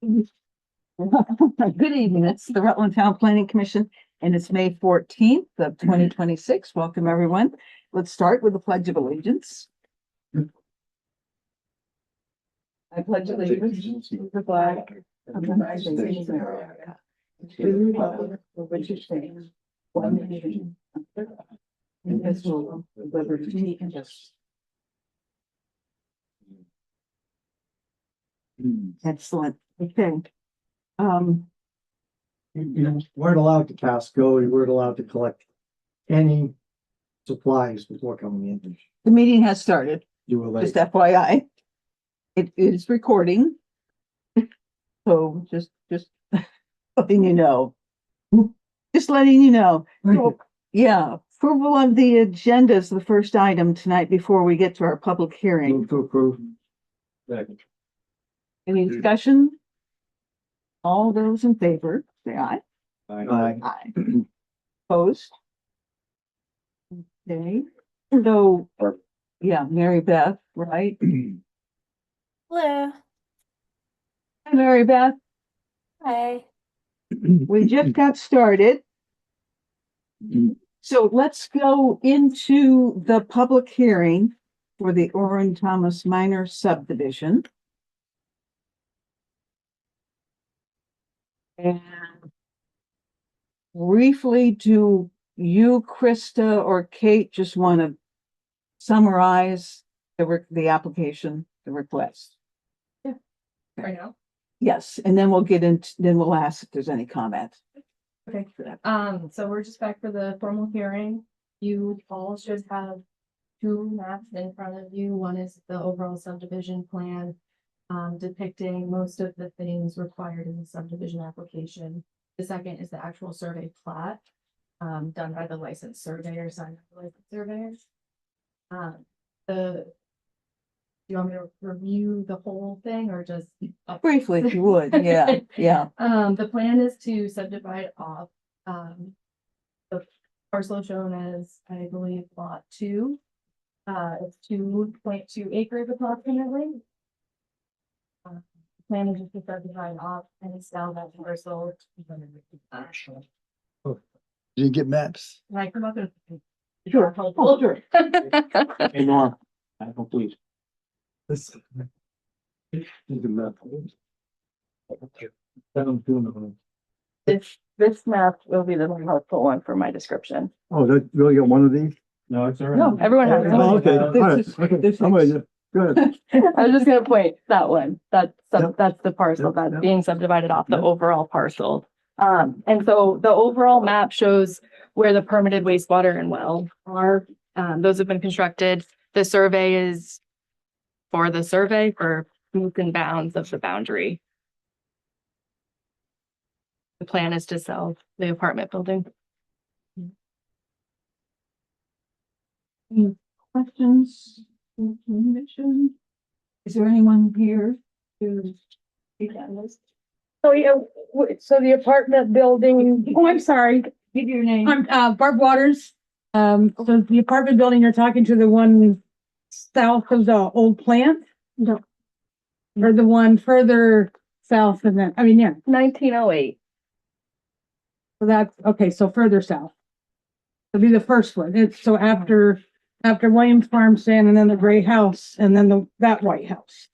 Good evening. It's the Rutland Town Planning Commission, and it's May 14th of 2026. Welcome, everyone. Let's start with the Pledge of Allegiance. I pledge allegiance to the flag of the United States of America, to the republic for which it stands, one nation, under God, indivisible, with liberty and justice. Excellent. Okay. You weren't allowed to pass go, you weren't allowed to collect any supplies before coming in. The meeting has started, You were late. just FYI. It is recording. So just letting you know. Just letting you know. So, yeah, approval of the agenda is the first item tonight before we get to our public hearing. Move to approve. Second. Any discussion? All those in favor, say aye. Aye. Aye. Opposed? Okay, so, yeah, Mary Beth, right? Hello. Hi, Mary Beth. Hi. We just got started. So let's go into the public hearing for the Orin Thomas minor subdivision. And briefly, do you, Krista, or Kate just want to summarize the application, the request? Yeah. Right now. Yes, and then we'll ask if there's any comment. Okay. So we're just back for the formal hearing. You all should have two maps in front of you. One is the overall subdivision plan, depicting most of the things required in the subdivision application. The second is the actual survey plat, done by the licensed surveyor, signed by the licensed surveyors. Do you want me to review the whole thing or just? Briefly, if you would, yeah, yeah. The plan is to subdivide off, the parcel shown as, I believe, lot 2. It's 2.2 acres approximately. The plan is just to subdivide off and sell that parcel. Did you get maps? Can I come up and? Sure. Oh, sure. Hey, Norm. Please. This. This map will be the more helpful one for my description. Oh, that really got one of these? No, it's all right. No, everyone has it. Oh, okay, all right, This is- okay, this I'm with is- you. Good. I was just gonna point that one. That's Yep. that's the parcel Yep, that's yep. being subdivided off the Yep. overall parcel. And so the overall map shows where the permitted wastewater and well are. Those have been constructed. The survey is for the survey for meets and bounds of the boundary. The plan is to sell the apartment building. Any questions? from the commission? Is there anyone here to speak on this? Oh, yeah, so the apartment building, oh, I'm sorry, Give your name. I'm Barb Waters. So the apartment building, you're talking to the one south of the old plant? No. Or the one further south of that, I mean, yeah, 1908. so that's, okay, so further south. It'll be the first one, it's so after Williams Farm Stand and then the gray house and then that white house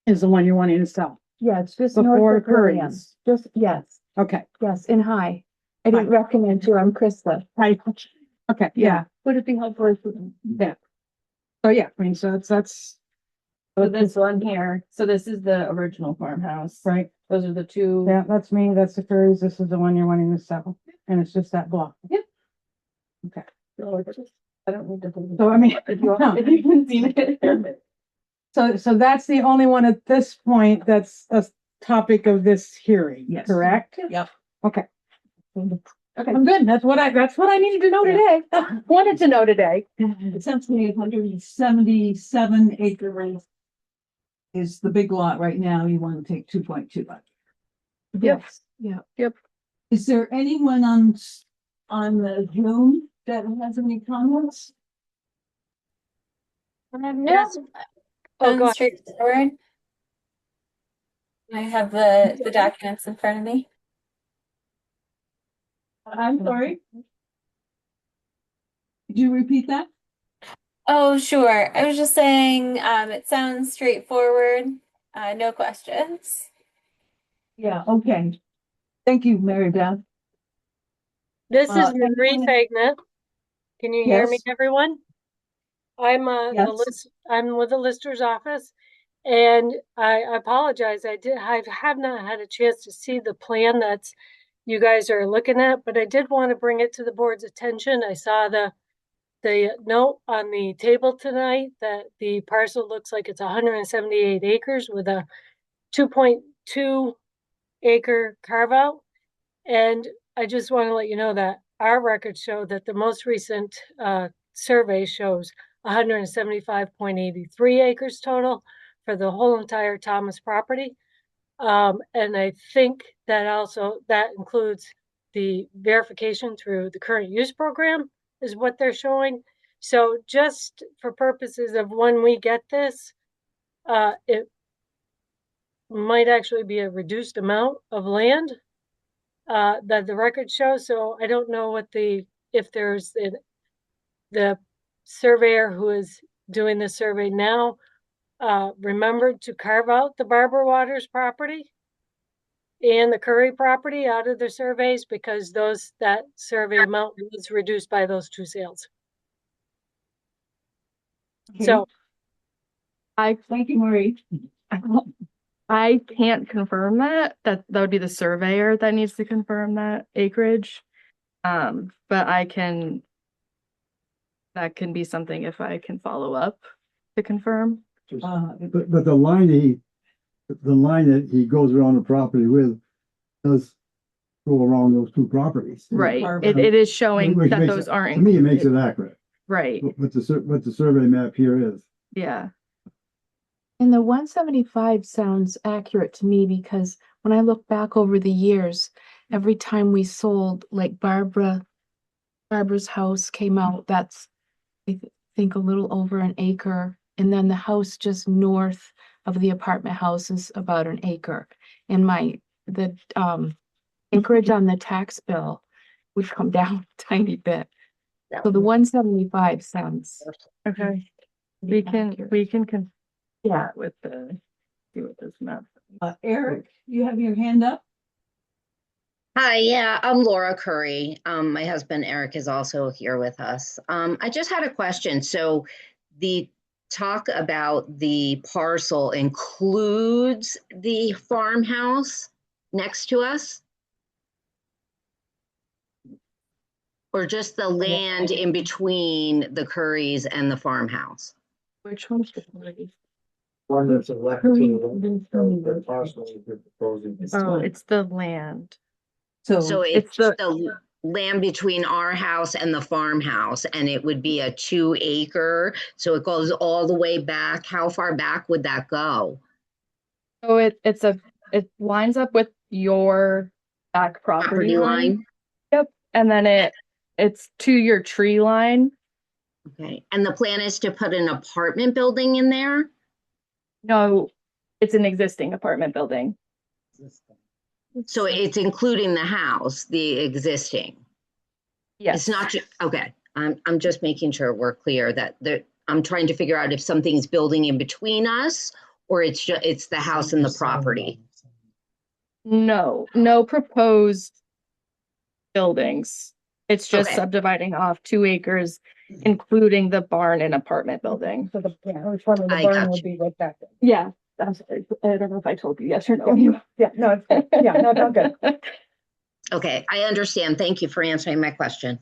is the one you're wanting to sell. Yeah, it's just Before north of Williams. Curry's. Just, yes, Okay, yes, and hi. I didn't recognize you. I'm Krista. right, okay, yeah, Would it be helpful if yeah. So yeah, I mean, so that's. So this one here, so this is the original farmhouse. Right, Those are the two. yeah, that's me, that's the Curry's, this is the one you're wanting to sell, and it's just that block. Yep. Okay, I don't need to. so I mean, If you haven't seen it. so that's the only one at this point that's a topic of this hearing, Yes. correct? Yep. Okay. Okay. I'm good, that's what I needed to know today, wanted to know today. Essentially 177 acre is the big lot right now. You want to take 2.2. Yes. Yeah. Is there anyone on the Zoom that has any comments? No. Oh, go ahead. I have the documents in front of me. I'm sorry. Could you repeat that? Oh, sure. I was just saying, it sounds straightforward. No questions. Yeah, okay. Thank you, Mary Beth. This is Marie anyone- Fagnet. Can you hear me, Yes. everyone? I'm Yes. I'm with the Lister's office, and I apologize. I have not had a chance to see the plan that you guys are looking at, but I did want to bring it to the board's attention. I saw the note on the table tonight that the parcel looks like it's 178 acres with a 2.2 acre carve out. And I just want to let you know that our records show that the most recent survey shows 175.83 acres total for the whole entire Thomas property. And I think that includes the verification through the current use program is what they're showing. So just for purposes of when we get this, it might actually be a reduced amount of land that the record shows. So I don't know if there's the surveyor who is doing the survey now remembered to carve out the Barbara Waters property and the Curry property out of the surveys because that survey amount was reduced by those two sales. Okay. So Thank you, Marie. I can't confirm that. That would be the surveyor that needs to confirm that acreage. But that can be something if I can follow up to confirm. But the line that he goes around the property with does go around those two properties. Right. Barbara. It is showing Which that makes those it- aren't To me, it makes included. it accurate, Right. what the survey map here is. Yeah. And the 175 sounds accurate to me because when I look back over the years, every time we sold, like Barbara's house came out, that's, think a little over an acre. And then the house just north of the apartment house is about an acre. And the acreage on the tax bill would come down a tiny bit. So the 175 sounds. Okay. accurate. We can yeah with see what this map. Eric, you have your hand up? Hi, yeah, I'm Laura Curry. My husband Eric is also here with us. I just had a question. So the talk about the parcel includes the farmhouse next to us? Or just the land in between the Currys and the farmhouse? Which one's the Curry? One that's elected to the parcel you're proposing. Oh, it's the land. So it's it's the- the land between our house and the farmhouse, and it would be a 2 acre. So it goes all the way back. How far back would that go? So it lines up with your back property line. Yep. And then it's to your tree line. Okay, and the plan is to put an apartment building in there? No, it's an existing apartment building. So it's including the house, the existing? Yes. It's not, okay, I'm just making sure we're clear that I'm trying to figure out if something's building in between us or it's the house and the property. No proposed buildings. It's just Okay. subdividing off 2 acres, including the barn and apartment building. So the, yeah, which one of the I barn got would be with that? Yeah, I don't know if I told you yes or no. Yeah, no, it's good. Yeah, no, it's all good. Okay, I understand. Thank you for answering my question.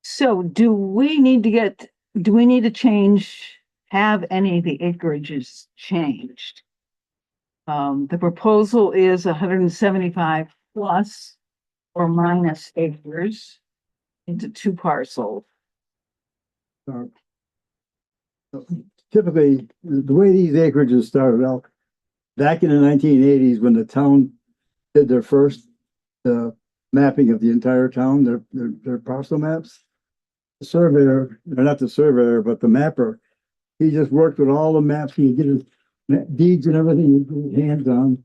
So do we need to have any of the acreages changed? The proposal is 175 plus or minus acres into 2 parcels. Typically, the way these acreages started out, back in the 1980s, when the town did their first mapping of the entire town, their parcel maps, the surveyor, or not the surveyor, but the mapper, he just worked with all the maps he could get deeds and everything, hands on,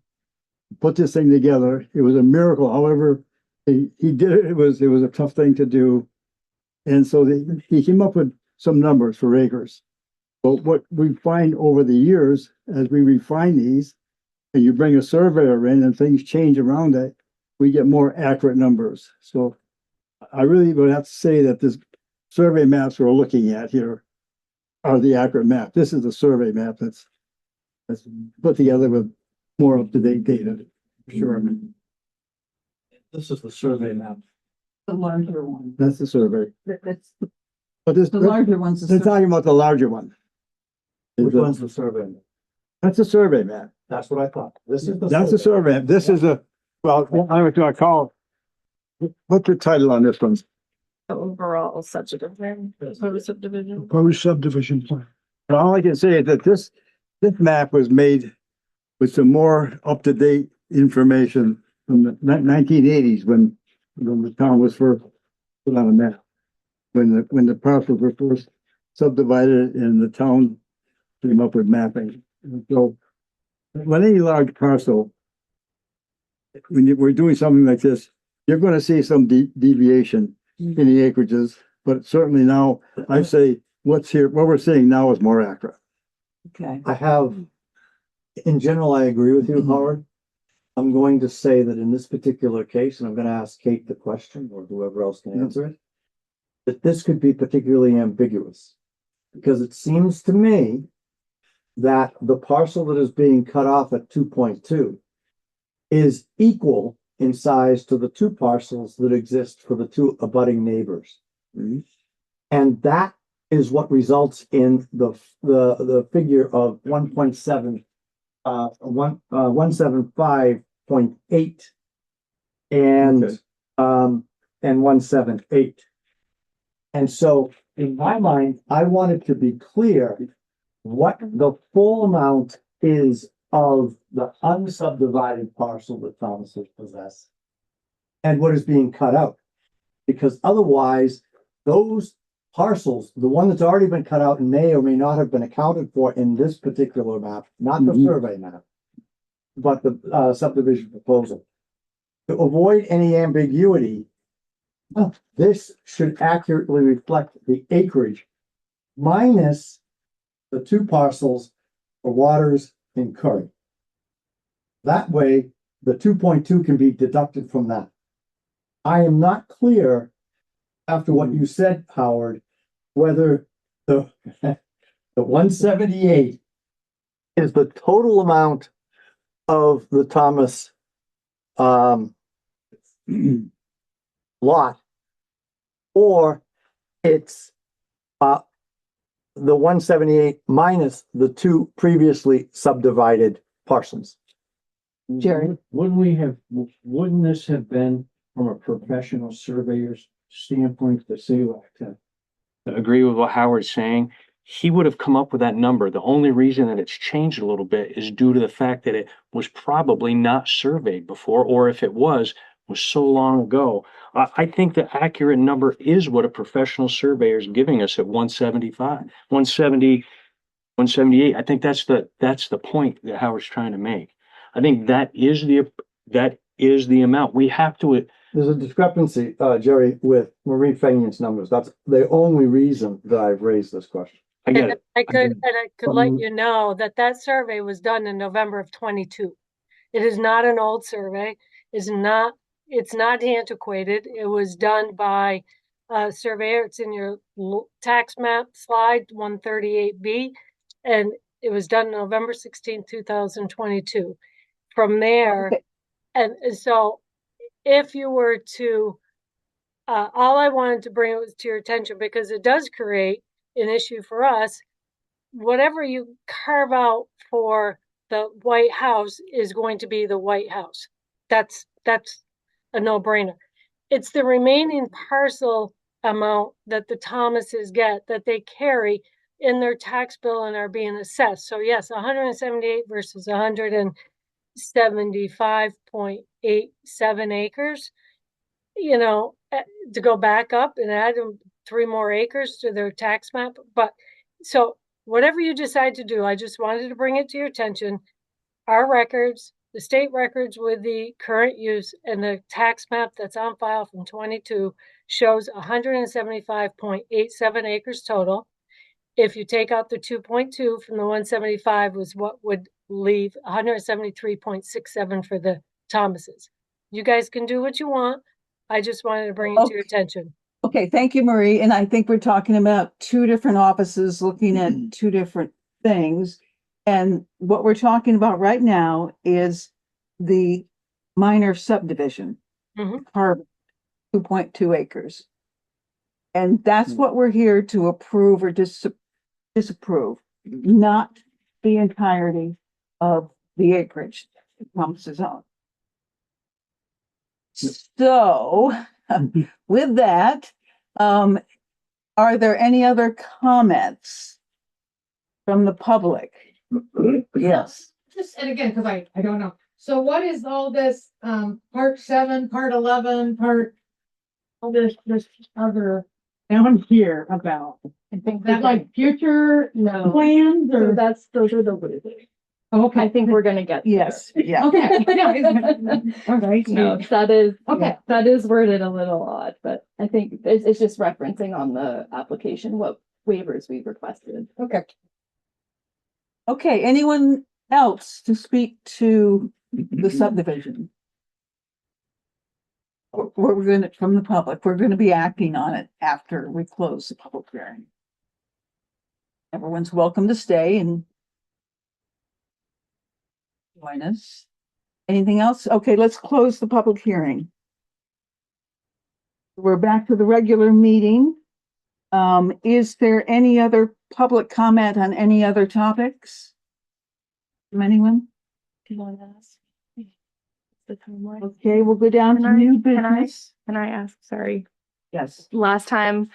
put this thing together. It was a miracle. However, he did it. It was a tough thing to do. And so he came up with some numbers for acres. But what we find over the years, as we refine these, and you bring a surveyor in and things change around it, we get more accurate numbers. So I really would have to say that this survey maps we're looking at here are the accurate map. This is the survey map that's put together with more up-to-date data. Sure. This is the survey map. The larger one. That's the survey. That's, But this, the larger one's the they're survey. talking about the larger one. Which one's the survey map? That's a survey map. That's what I thought. This is the. That's a survey. This is a, well, I was gonna call, what's the title on this one? The overall subdivision, proposed subdivision. Proposed subdivision plan. But all I can say is that this map was made with some more up-to-date information from the 1980s when the town was first put on a map. When the parcels were first subdivided and the town came up with mapping. And so when any large parcel, we're doing something like this, you're gonna see some deviation in the acreages, but certainly now, I say, what we're seeing now is more accurate. Okay. I have, in general, I agree with you, Howard. I'm going to say that in this particular case, and I'm going to ask Kate the question, or whoever else can answer it, that this could be particularly ambiguous. Because it seems to me that the parcel that is being cut off at 2.2 is equal in size to the two parcels that exist for the two abutting neighbors. And that is what results in the figure of 1.7, 175.8 and Okay. 178. And so in my mind, I wanted to be clear what the full amount is of the unsubdivided parcel that Thomases possess and what is being cut out. Because otherwise, those parcels, the one that's already been cut out may or may not have been accounted for in this particular map, not the survey map, but the subdivision proposal. To avoid any ambiguity, this should accurately reflect the acreage minus the two parcels for Waters and Curry. That way, the 2.2 can be deducted from that. I am not clear after what you said, Howard, whether the 178 is the total amount of the Thomas lot, or it's the 178 minus the two previously subdivided parcels. Jerry? Wouldn't this have been from a professional surveyor's standpoint to say to agree with what Howard's saying? He would have come up with that number. The only reason that it's changed a little bit is due to the fact that it was probably not surveyed before, or if it was so long ago. I think the accurate number is what a professional surveyor is giving us at 175, 170, 178. I think that's the point that Howard's trying to make. I think that is the amount we have to. There's a discrepancy, Jerry, with Marie Fagnan's numbers. That's the only reason that I've raised this question. I get it. I could let you know that that survey was done in November of 22. It is not an old survey. It's not antiquated. It was done by a surveyor. It's in your tax map slide 138B, and it was done November 16, 2022. From there, Okay. and so if you were to, all I wanted to bring it to your attention, because it does create an issue for us, whatever you carve out for the White House is going to be the White House. That's a no-brainer. It's the remaining parcel amount that the Thomases get that they carry in their tax bill and are being assessed. So yes, 178 versus 175.87 acres. You know, to go back up and add 3 more acres to their tax map. But so whatever you decide to do, I just wanted to bring it to your attention. Our records, the state records with the current use and the tax map that's on file from 22 shows 175.87 acres total. If you take out the 2.2 from the 175 was what would leave 173.67 for the Thomases. You guys can do what you want. I just wanted to bring it to your attention. Okay, thank you, Marie. And I think we're talking about two different offices looking at two different things. And what we're talking about right now is the minor subdivision, part 2.2 acres. And that's what we're here to approve or disapprove, not the entirety of the acreage that Thomas's own. So with that, are there any other comments from the public? Yes. Just, and again, because I don't know. So what is all this, part 7, part 11, all this other down here about? I think That like future plans So or? those are the, Okay. I think we're gonna get. Yes, yeah. Okay. All right. No, that is, Okay. that is worded a little odd, but I think it's just referencing on the application what waivers we've requested. Okay. Okay, anyone else to speak to the subdivision? We're gonna, from the public, we're gonna be acting on it after we close the public hearing. Everyone's welcome to stay and join us. Anything else? Okay, let's close the public hearing. We're back to the regular meeting. Is there any other public comment on any other topics? From anyone? Do you want to ask? The timeline. Okay, we'll go down to new business. Can I ask? Sorry. Yes. Last time,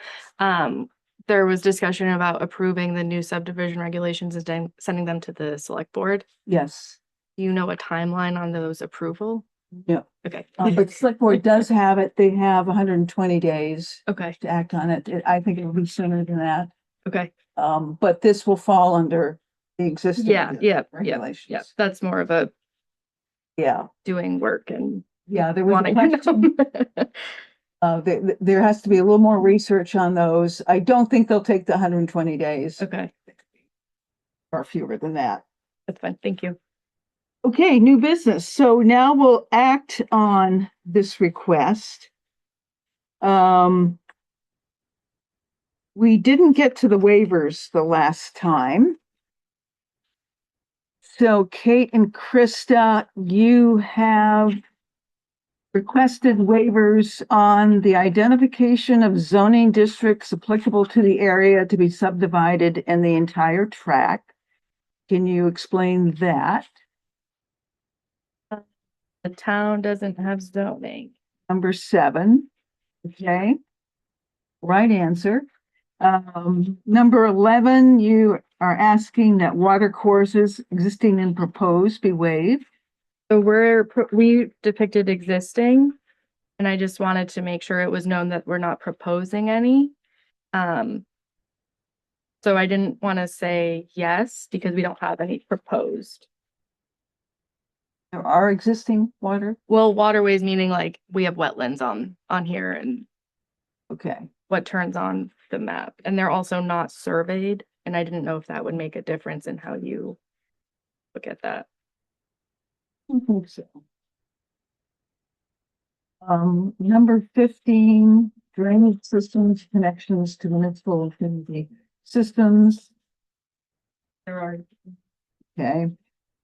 there was discussion about approving the new subdivision regulations and sending them to the select board. Yes. Do you know a timeline on those approval? Yeah. Okay. But select board does have it. They have 120 days Okay. to act on it. I think it'll be sooner than that. Okay. But this will fall under the existing Yeah. regulations. That's more of a Yeah. doing work and Yeah. There was a wanting to question. know. There has to be a little more research on those. I don't think they'll take the 120 days Okay, or fewer than that. that's fine. Thank you. Okay, new business. So now we'll act on this request. We didn't get to the waivers the last time. So Kate and Krista, you have requested waivers on the identification of zoning districts applicable to the area to be subdivided in the entire tract. Can you explain that? The town doesn't have zoning. Number 7. Okay. Right answer. Number 11, you are asking that water courses existing and proposed be waived. So we depicted existing, and I just wanted to make sure it was known that we're not proposing any. So I didn't want to say yes because we don't have any proposed. There are existing water. Well, waterways meaning like we have wetlands on here and Okay. what turns on the map, and they're also not surveyed, and I didn't know if that would make a difference in how you look at that. I don't think so. Number 15, drainage systems, connections to municipal utility systems. There are. Okay.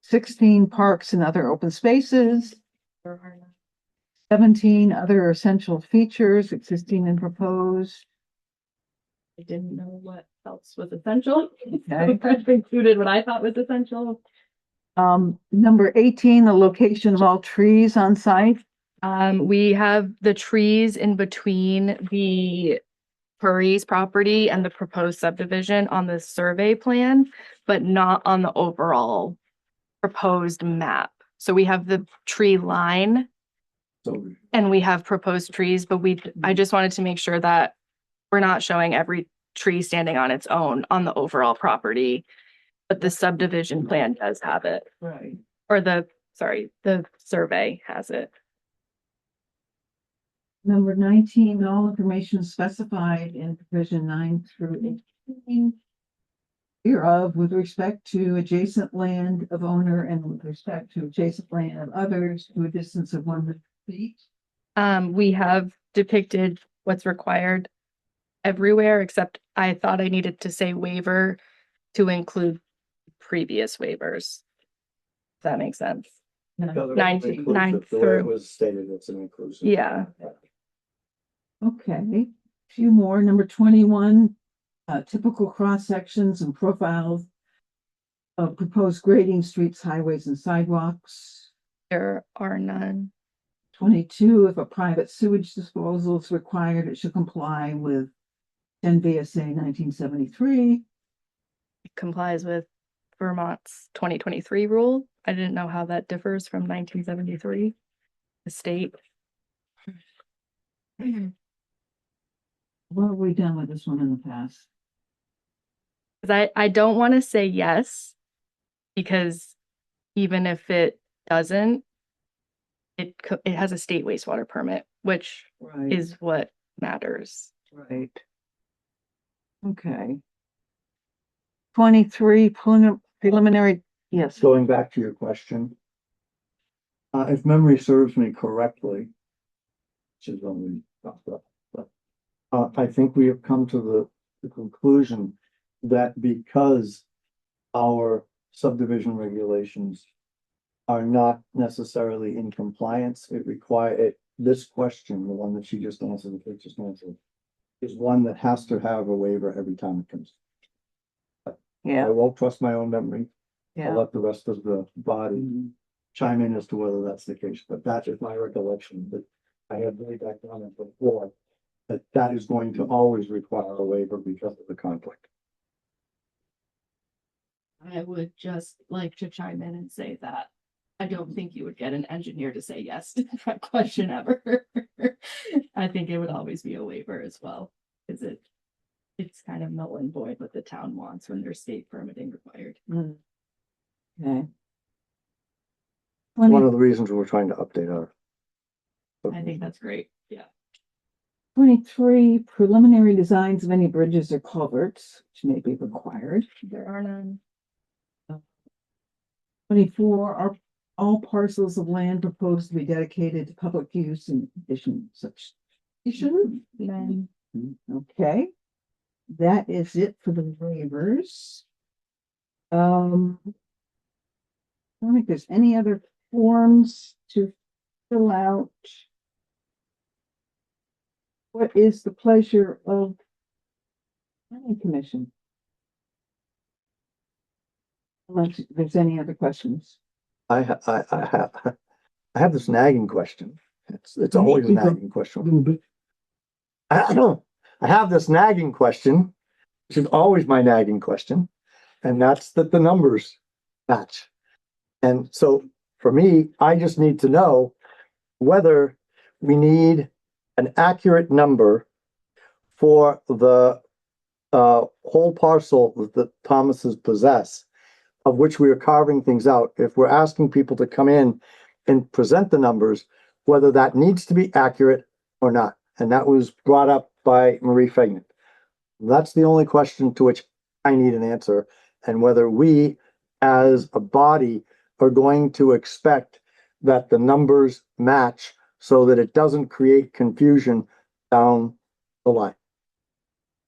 16, parks and other open spaces. There are not. 17, other essential features existing and proposed. I didn't know what else was essential. Okay. So I included what I thought was essential. Number 18, the location of all trees on site. We have the trees in between the Purry's property and the proposed subdivision on the survey plan, but not on the overall proposed map. So we have the tree line and we have proposed trees, but I just wanted to make sure that we're not showing every tree standing on its own on the overall property. But the subdivision plan does have it, Right. or the survey has it. Number 19, all information specified in provision 9 through 18 hereof with respect to adjacent land of owner and with respect to adjacent land of others to a distance of 100 feet. We have depicted what's required everywhere, except I thought I needed to say waiver to include previous waivers. If that makes sense. Nine Inclusive, the way it through, was stated, it's an inclusive. yeah. Okay, few more. Number 21, typical cross sections and profiles of proposed grading streets, highways, and sidewalks. There are none. 22, if a private sewage disposal is required, it should comply with 10 VSA 1973. It complies with Vermont's 2023 rule. I didn't know how that differs from 1973. The state. What have we done with this one in the past? Because I don't want to say yes, because even if it doesn't, it has a state wastewater permit, which Right. is what matters. Right. Okay. 23, preliminary, yes. Going back to your question. If memory serves me correctly, which is when we talked about, but, I think we have come to the conclusion that because our subdivision regulations are not necessarily in compliance, this question, the one that she just answered, that just answered, is one that has to have a waiver every time it comes. I Yeah, won't trust my own memory. I'll yeah. let the rest of the body chime in as to whether that's the case, but that is my recollection, that I have laid that down before, that is going to always require a waiver because of the conflict. I would just like to chime in and say that I don't think you would get an engineer to say yes to that question ever. I think it would always be a waiver as well, because it's kind of null and void what the town wants when there's state permitting required. Okay. One of the reasons we're trying to update our. I think that's great. Yeah. 23, preliminary designs of any bridges or culverts, which may be required. There are none. 24, are all parcels of land proposed to be dedicated to public use in addition such. None. Okay. That is it for the waivers. I don't think there's any other forms to fill out. What is the pleasure of planning commission? Unless there's any other questions. I have this nagging question. It's always a nagging question. I have this nagging question, which is always my nagging question, and that's that the numbers match. And so for me, I just need to know whether we need an accurate number for the whole parcel that Thomases possess, of which we are carving things out. If we're asking people to come in and present the numbers, whether that needs to be accurate or not. And that was brought up by Marie Fegnan. That's the only question to which I need an answer, and whether we as a body are going to expect that the numbers match so that it doesn't create confusion down the line.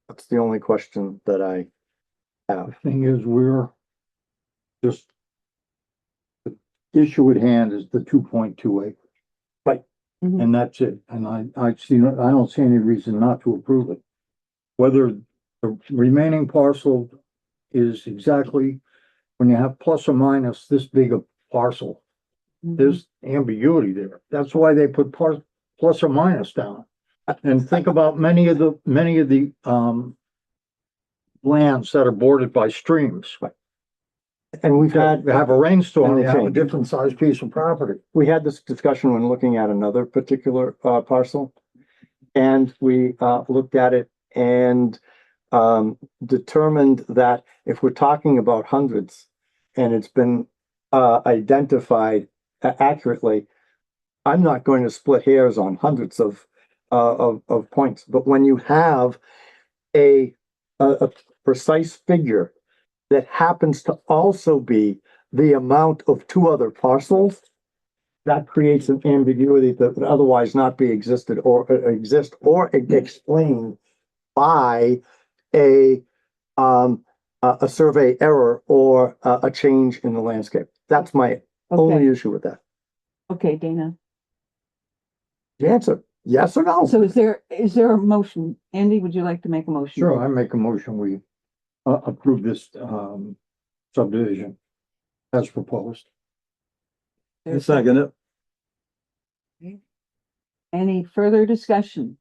That's the only question that I have. The thing is, we're just, the issue at hand is the 2.2 acres. Right. And that's it. And I don't see any reason not to approve it. Whether the remaining parcel is exactly, when you have plus or minus this big a parcel, there's ambiguity there. That's why they put plus or minus down. And think about many of the lands that are bordered by streams. And we've had, You have a rainstorm, And you they have a change. different sized piece of property. we had this discussion when looking at another particular parcel. And we looked at it, and determined that if we're talking about hundreds and it's been identified accurately, I'm not going to split hairs on hundreds of points. But when you have a precise figure that happens to also be the amount of two other parcels, that creates an ambiguity that would otherwise not be existed or exist or explained by a survey error or a change in the landscape. That's my only Okay, issue with that. okay, Dana. The answer, yes or no? So is there a motion? Andy, would you like to make a motion? Sure, I make a motion, we approve this subdivision as proposed. I second it. Any further discussion?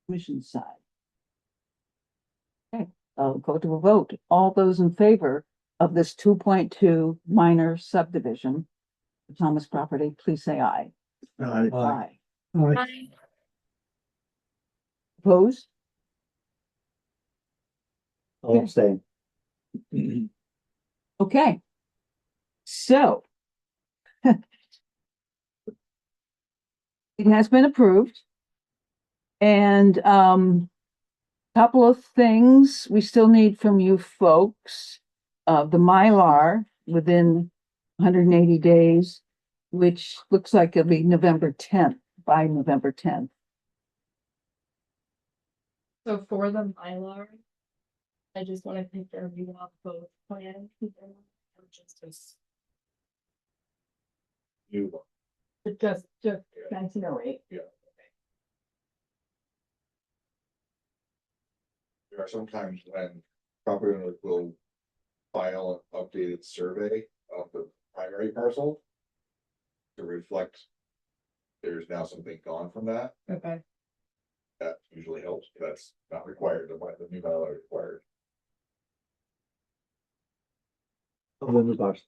Commission side. Okay, I'll go to a vote. All those in favor of this 2.2 minor subdivision, the Thomas property, please say aye. Aye. Bye. Opposed? I'll abstain. Okay. So it has been approved. And couple of things we still need from you folks. The Mylar within 180 days, which looks like it'll be November 10th, by November 10th. So for the Mylar, I just want to take care of you off both plans. Just 1908. There are sometimes when property owners will file an updated survey of the primary parcel to reflect there's now something gone from that. Okay. That usually helps. That's not required. The new bylaw is required. Of the new parcel.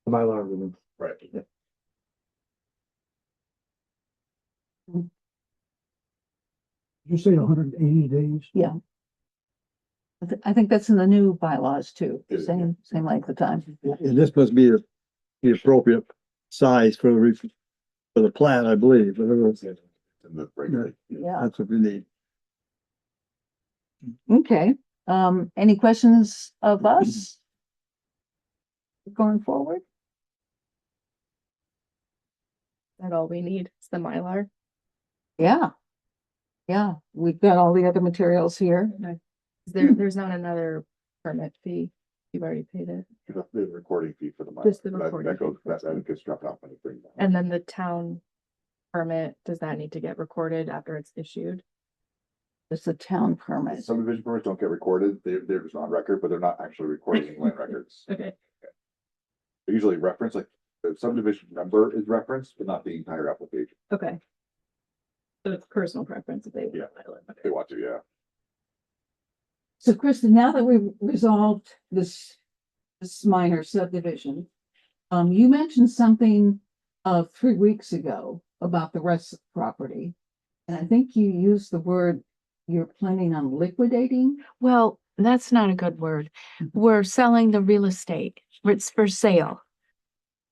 The Mylar removed. Right. Yeah. You say 180 days? Yeah. I think that's in the new bylaws too, Is it? same length of time. And this must be the appropriate size for the plat, I believe. Whatever it's- In the regular. Yeah, That's what we need. okay. Any questions of us? Going forward? Is that all we need? It's the Mylar. Yeah. Yeah, we've got all the other materials here. There's not another permit fee. You've already paid it. The recording fee for the minor. Just the That recording goes, fee for that gets dropped off when you bring that. And then the town permit, does that need to get recorded after it's issued? It's a town permit. Subdivision permits don't get recorded. They're just on record, but they're not actually recorded in land records. Okay. They usually reference, like, the subdivision number is referenced, but not the entire application. Okay. So it's personal preference if they. Yeah. Okay. They want to, yeah. So Kristen, now that we've resolved this minor subdivision, you mentioned something 3 weeks ago about the rest of the property. And I think you used the word you're planning on liquidating. Well, that's not a good word. We're selling the real estate. It's for sale.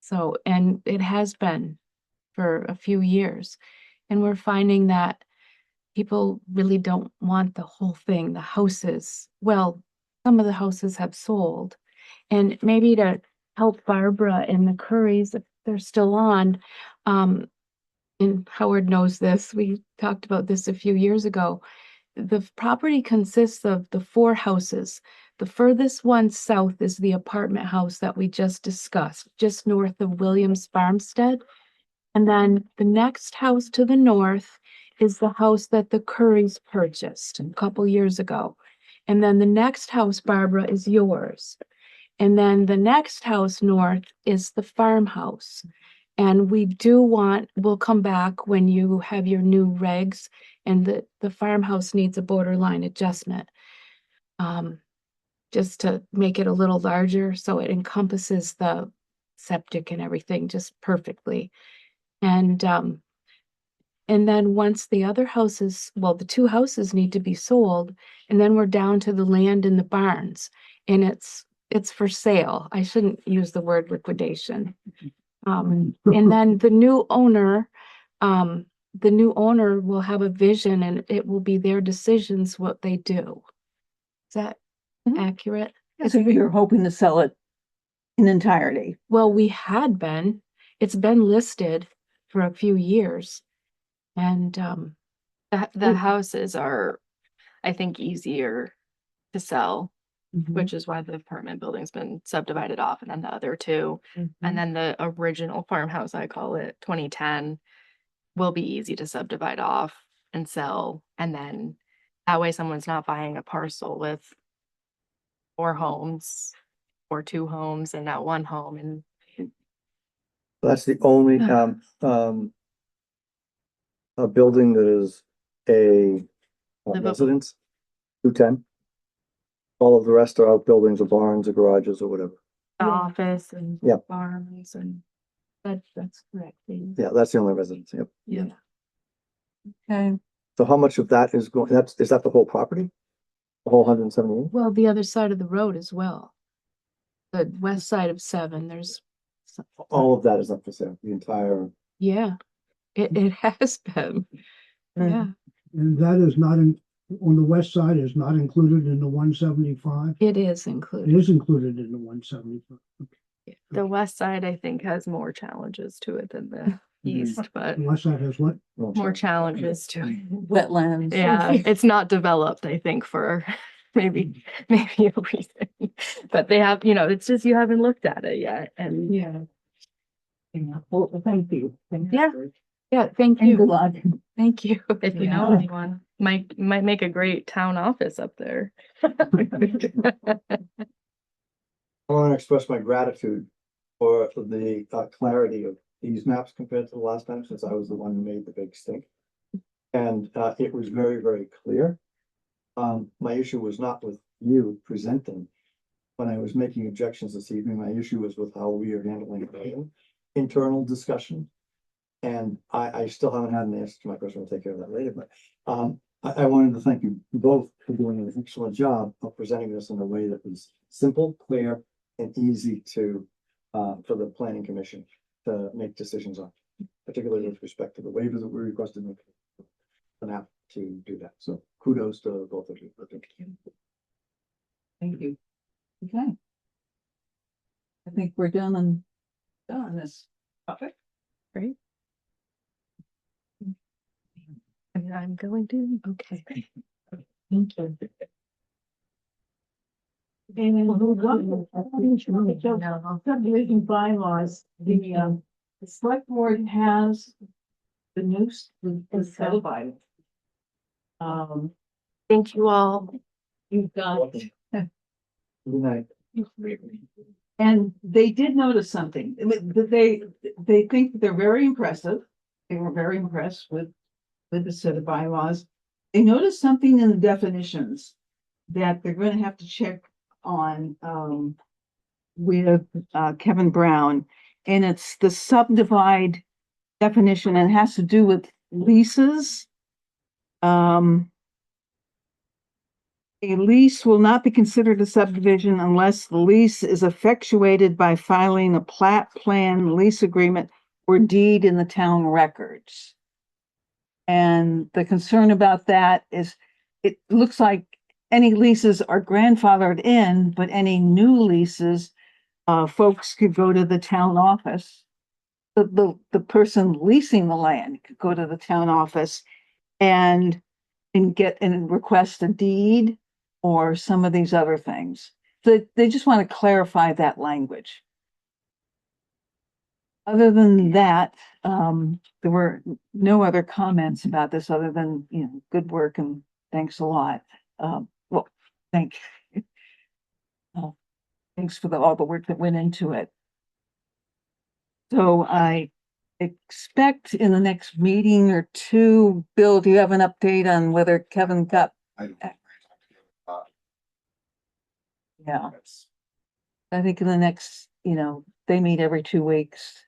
So, and it has been for a few years. And we're finding that people really don't want the whole thing, the houses. Well, some of the houses have sold. And maybe to help Barbara and the Currys, if they're still on, and Howard knows this, we talked about this a few years ago. The property consists of the 4 houses. The furthest one south is the apartment house that we just discussed, just north of Williams Farmstead. And then the next house to the north is the house that the Currys purchased a couple years ago. And then the next house, Barbara, is yours. And then the next house north is the farmhouse. And we'll come back when you have your new regs, and the farmhouse needs a borderline adjustment. Just to make it a little larger so it encompasses the septic and everything just perfectly. And And then once the other houses, well, the two houses need to be sold, and then we're down to the land and the barns. And it's for sale. I shouldn't use the word liquidation. And then the new owner will have a vision, and it will be their decisions what they do. Is that Mhm. accurate? So you're hoping to sell it in entirety? Well, it's been listed for a few years. And The houses are, I think, easier to sell, Mhm. which is why the apartment building's been subdivided off, and then the other two. Mhm. And then the original farmhouse, I call it 2010, will be easy to subdivide off and sell. And then that way someone's not buying a parcel with 4 homes or 2 homes and not one home. And That's the only, a building that is a Livable. residence, 210. All of the rest are outbuildings or barns or garages or whatever. the office and Yeah. farms and that's correct. Yeah, that's the only residence, yep. Yeah. Okay. So how much of that is going, is that the whole property? The whole 178? Well, the other side of the road as well. The west side of 7, there's, All of that is up for sale, the entire, yeah, it has been. Yeah, And that is not on the west side is not included in the 175. it is It included. is included in the 175. the west side, I think, has more challenges to it than the east, but The west side has what? more challenges to it. Wetlands. Yeah, it's not developed, I think, for maybe a reason. But they have, it's just you haven't looked at it yet. And Yeah, Yeah. Well, thank you. Thank Yeah. you. yeah, thank And good you. luck. Thank you. if you know anyone, might make a great town office up there. I want to express my gratitude for the clarity of these maps compared to the last time, since I was the one who made the big stink. And it was very, very clear. My issue was not with you presenting. When I was making objections this evening, my issue was with how we are handling the internal discussion. And I still haven't had an answer to my question. We'll take care of that later, but I wanted to thank you both for doing an excellent job of presenting this in a way that was simple, clear, and easy to for the planning commission to make decisions on, particularly with respect to the waivers that we requested an app to do that. So kudos to both of you. Thank you. Okay. I think we're done on this topic. Great. And I'm going to, okay. Thank you. And then subdivision bylaws, the select board has the new subdivided. Thank you all. You've got. Good night. And they did notice something. I mean, they think they're very impressive. They were very impressed with the set of bylaws. They noticed something in the definitions that they're going to have to check on with Kevin Brown, and it's the subdivide definition, and it has to do with leases. A lease will not be considered a subdivision unless the lease is effectuated by filing a plat, plan, lease agreement, or deed in the town records. And the concern about that is it looks like any leases are grandfathered in, but any new leases, folks could go to the town office. The person leasing the land could go to the town office and request a deed or some of these other things. So they just want to clarify that language. Other than that, there were no other comments about this other than, good work and thanks a lot. Well, thanks for all the work that went into it. So I expect in the next meeting or two, Bill, do you have an update on whether Kevin got? I don't. Yeah. I think in the next, they meet every 2 weeks.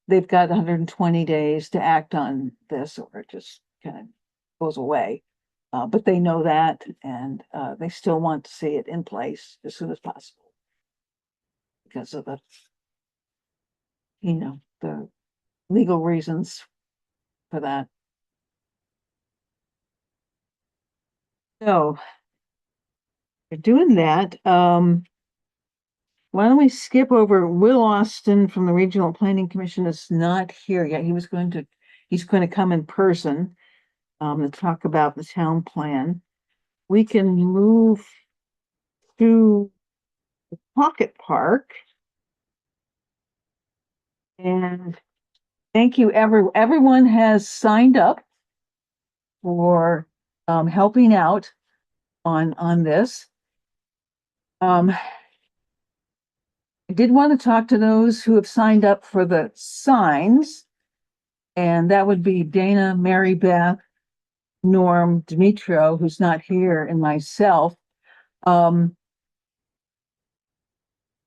they've got 120 days to act on this, or it just kind of goes away. But they know that, and they still want to see it in place as soon as possible because of the, the legal reasons for that. So we're doing that. Why don't we skip over Will Austin from the Regional Planning Commission is not here yet. He's going to come in person to talk about the town plan. We can move to the Pocket Park. And thank you, everyone has signed up for helping out on this. I did want to talk to those who have signed up for the signs, and that would be Dana, Mary Beth, Norm, Demetrio, who's not here, and myself. And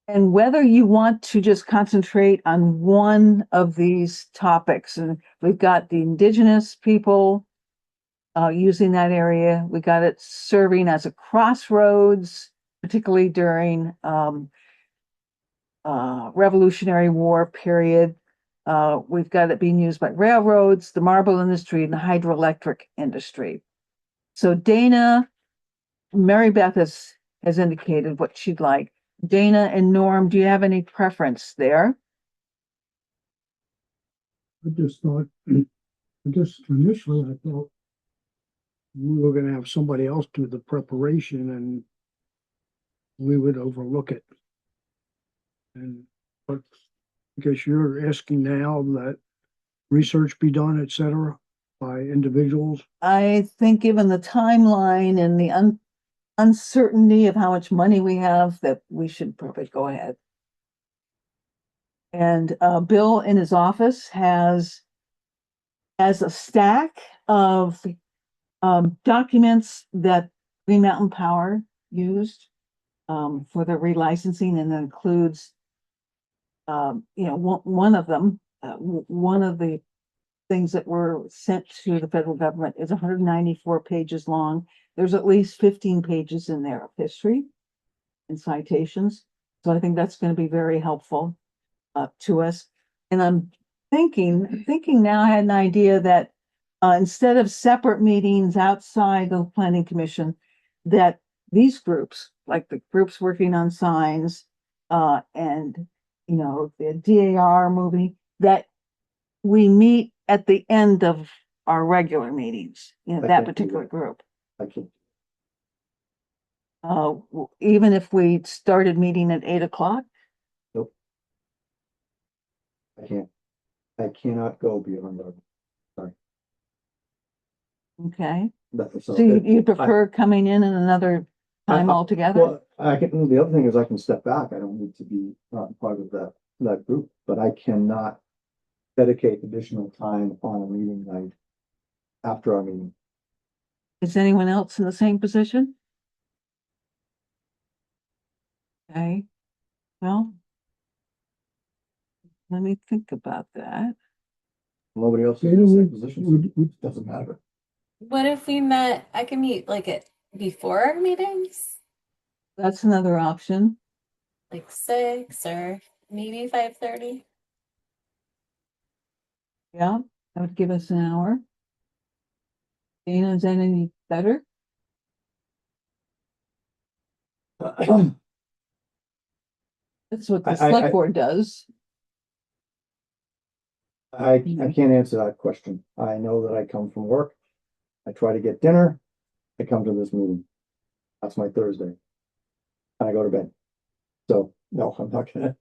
whether you want to just concentrate on one of these topics, and we've got the indigenous people using that area. We got it serving as a crossroads, particularly during Revolutionary War period. We've got it being used by railroads, the marble industry, and the hydroelectric industry. So Dana, Mary Beth has indicated what she'd like. Dana and Norm, do you have any preference there? I just thought, initially I thought we were gonna have somebody else do the preparation and we would overlook it. But I guess you're asking now that research be done, et cetera, by individuals. I think given the timeline and the uncertainty of how much money we have, that we should probably go ahead. And Bill in his office has a stack of documents that Green Mountain Power used for their relicensing, and that includes one of them, one of the things that were sent to the federal government is 194 pages long. There's at least 15 pages in there of history and citations. So I think that's going to be very helpful to us. And I'm thinking now, I had an idea that instead of separate meetings outside the planning commission, that these groups, like the groups working on signs and the DAR movie, that we meet at the end of our regular meetings, that particular group. Even if we started meeting at 8:00? Nope. I cannot go beyond that. Sorry. Okay. So So you prefer coming in another time altogether? Well, the other thing is I can step back. I don't need to be part of that group, but I cannot dedicate additional time on a meeting night after our meeting. Is anyone else in the same position? Okay, well, let me think about that. Nobody else is in the same position. Doesn't matter. What if we met, I can meet before our meetings, That's another option. like 6 or maybe 5:30. Yeah, that would give us an hour. Dana, is that any better? That's what the select board does. I can't answer that question. I know that I come from work. I try to get dinner. I come to this meeting. That's my Thursday. And I go to bed. So no, I'm not gonna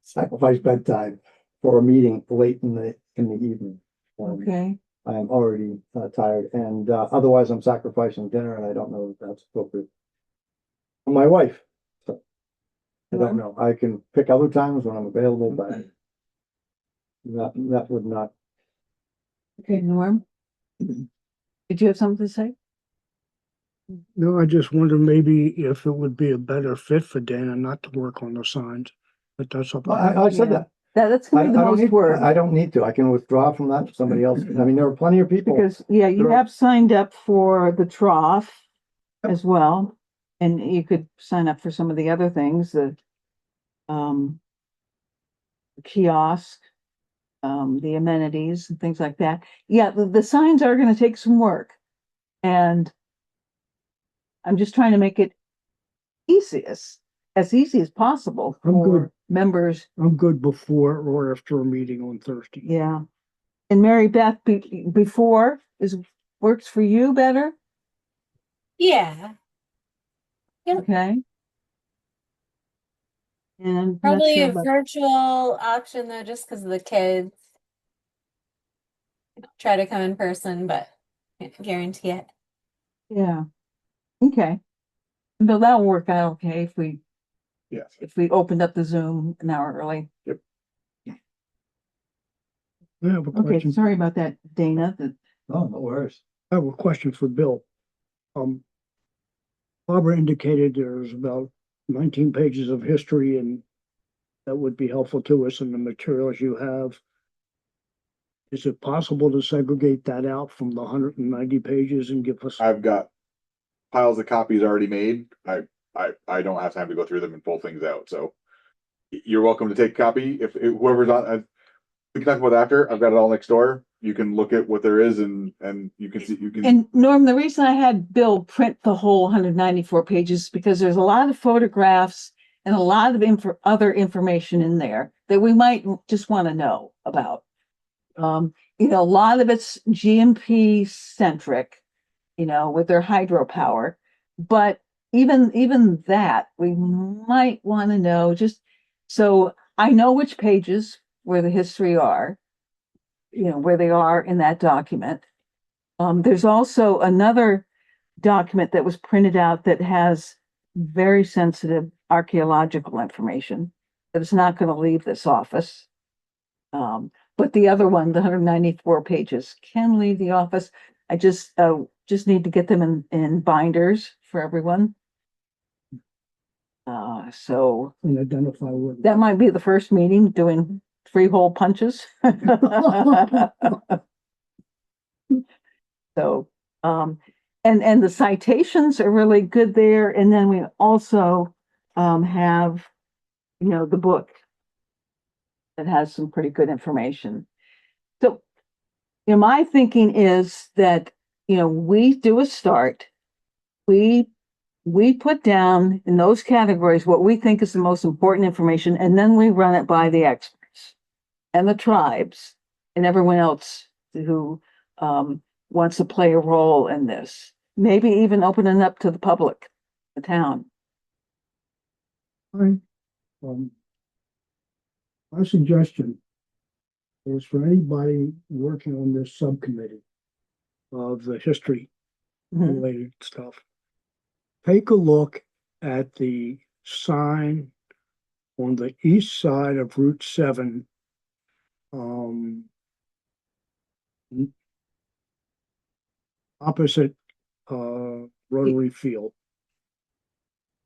sacrifice bedtime for a meeting late in the evening. Okay, I am already tired, and otherwise I'm sacrificing dinner, and I don't know if that's appropriate for my wife. So I don't know. I can pick other times when I'm available, but that would not. okay, Norm. Did you have something to say? No, I just wonder maybe if it would be a better fit for Dana not to work on the signs, but that's up. I said that. That's gonna be the most work. I don't need to. I can withdraw from that. Somebody else. I mean, there are plenty of people. Because, yeah, you Sure. have signed up for the trough as well. And you could sign up for some of the other things, um, kiosk, the amenities and things like that. Yeah, the signs are gonna take some work. And I'm just trying to make it as easy as possible I'm for good. members. I'm good before or after a meeting on Thursday. Yeah. And Mary Beth, before works for you better? Yeah, Yep. Okay. And I'm not probably sure a about, virtual option though, just because of the kids. Try to come in person, but can't guarantee it. yeah, okay. But that'll work out okay Yes. if we opened up the Zoom an hour early. I have a Okay, question. sorry about that, Dana. Oh, no worries. I have a question for Bill. Barbara indicated there's about 19 pages of history and that would be helpful to us in the materials you have. Is it possible to segregate that out from the 190 pages and give us? I've got piles of copies already made. I don't have time to go through them and pull things out. So you're welcome to take a copy. If whoever's on, we can talk about it after. I've got it all next door. You can look at what there is and you can see, And Norm, the reason I had Bill print the whole 194 pages is because there's a lot of photographs and a lot of other information in there that we might just want to know about. A lot of it's GMP centric, with their hydropower. But even that, we might want to know just so I know which pages where the history are, where they are in that document. There's also another document that was printed out that has very sensitive archaeological information that is not going to leave this office. But the other one, the 194 pages, can leave the office. I just need to get them in binders for everyone. So And identify what. that might be the first meeting doing 3-hole punches. So, and the citations are really good there. And then we also have, the book that has some pretty good information. So, my thinking is that, we do a start. We put down in those categories what we think is the most important information, and then we run it by the experts and the tribes and everyone else who wants to play a role in this. Maybe even opening up to the public, the town. My suggestion is for anybody working on this subcommittee of the history related stuff, take a look at the sign on the east side of Route 7. Opposite Rotary Field,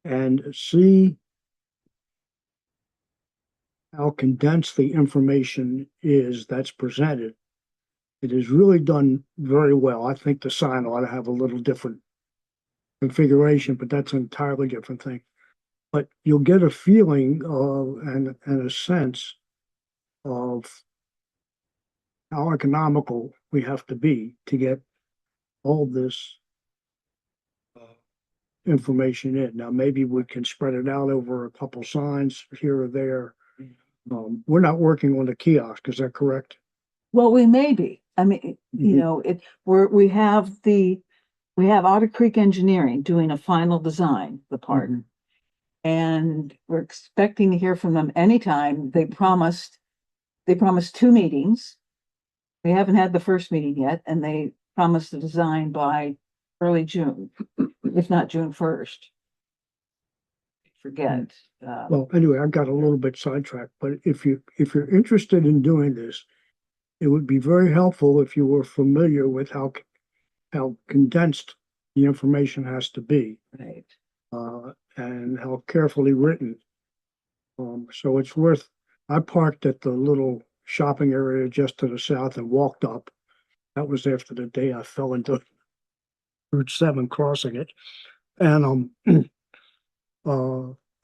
and see how condensed the information is that's presented. It is really done very well. I think the sign ought to have a little different configuration, but that's an entirely different thing. But you'll get a feeling of and a sense of how economical we have to be to get all this information in. Now, maybe we can spread it out over a couple signs here or there. We're not working on the kiosk, is that correct? Well, we may be. I mean, we have Otter Creek Engineering doing a final design, the part. And we're expecting to hear from them anytime. They promised 2 meetings. We haven't had the first meeting yet, and they promised the design by early June, if not June 1st. Forget. Well, anyway, I got a little bit sidetracked, but if you're interested in doing this, it would be very helpful if you were familiar with how condensed the information has to be. Right. And how carefully written. So it's worth I parked at the little shopping area just to the south and walked up. That was after the day I fell into Route 7 crossing it. And,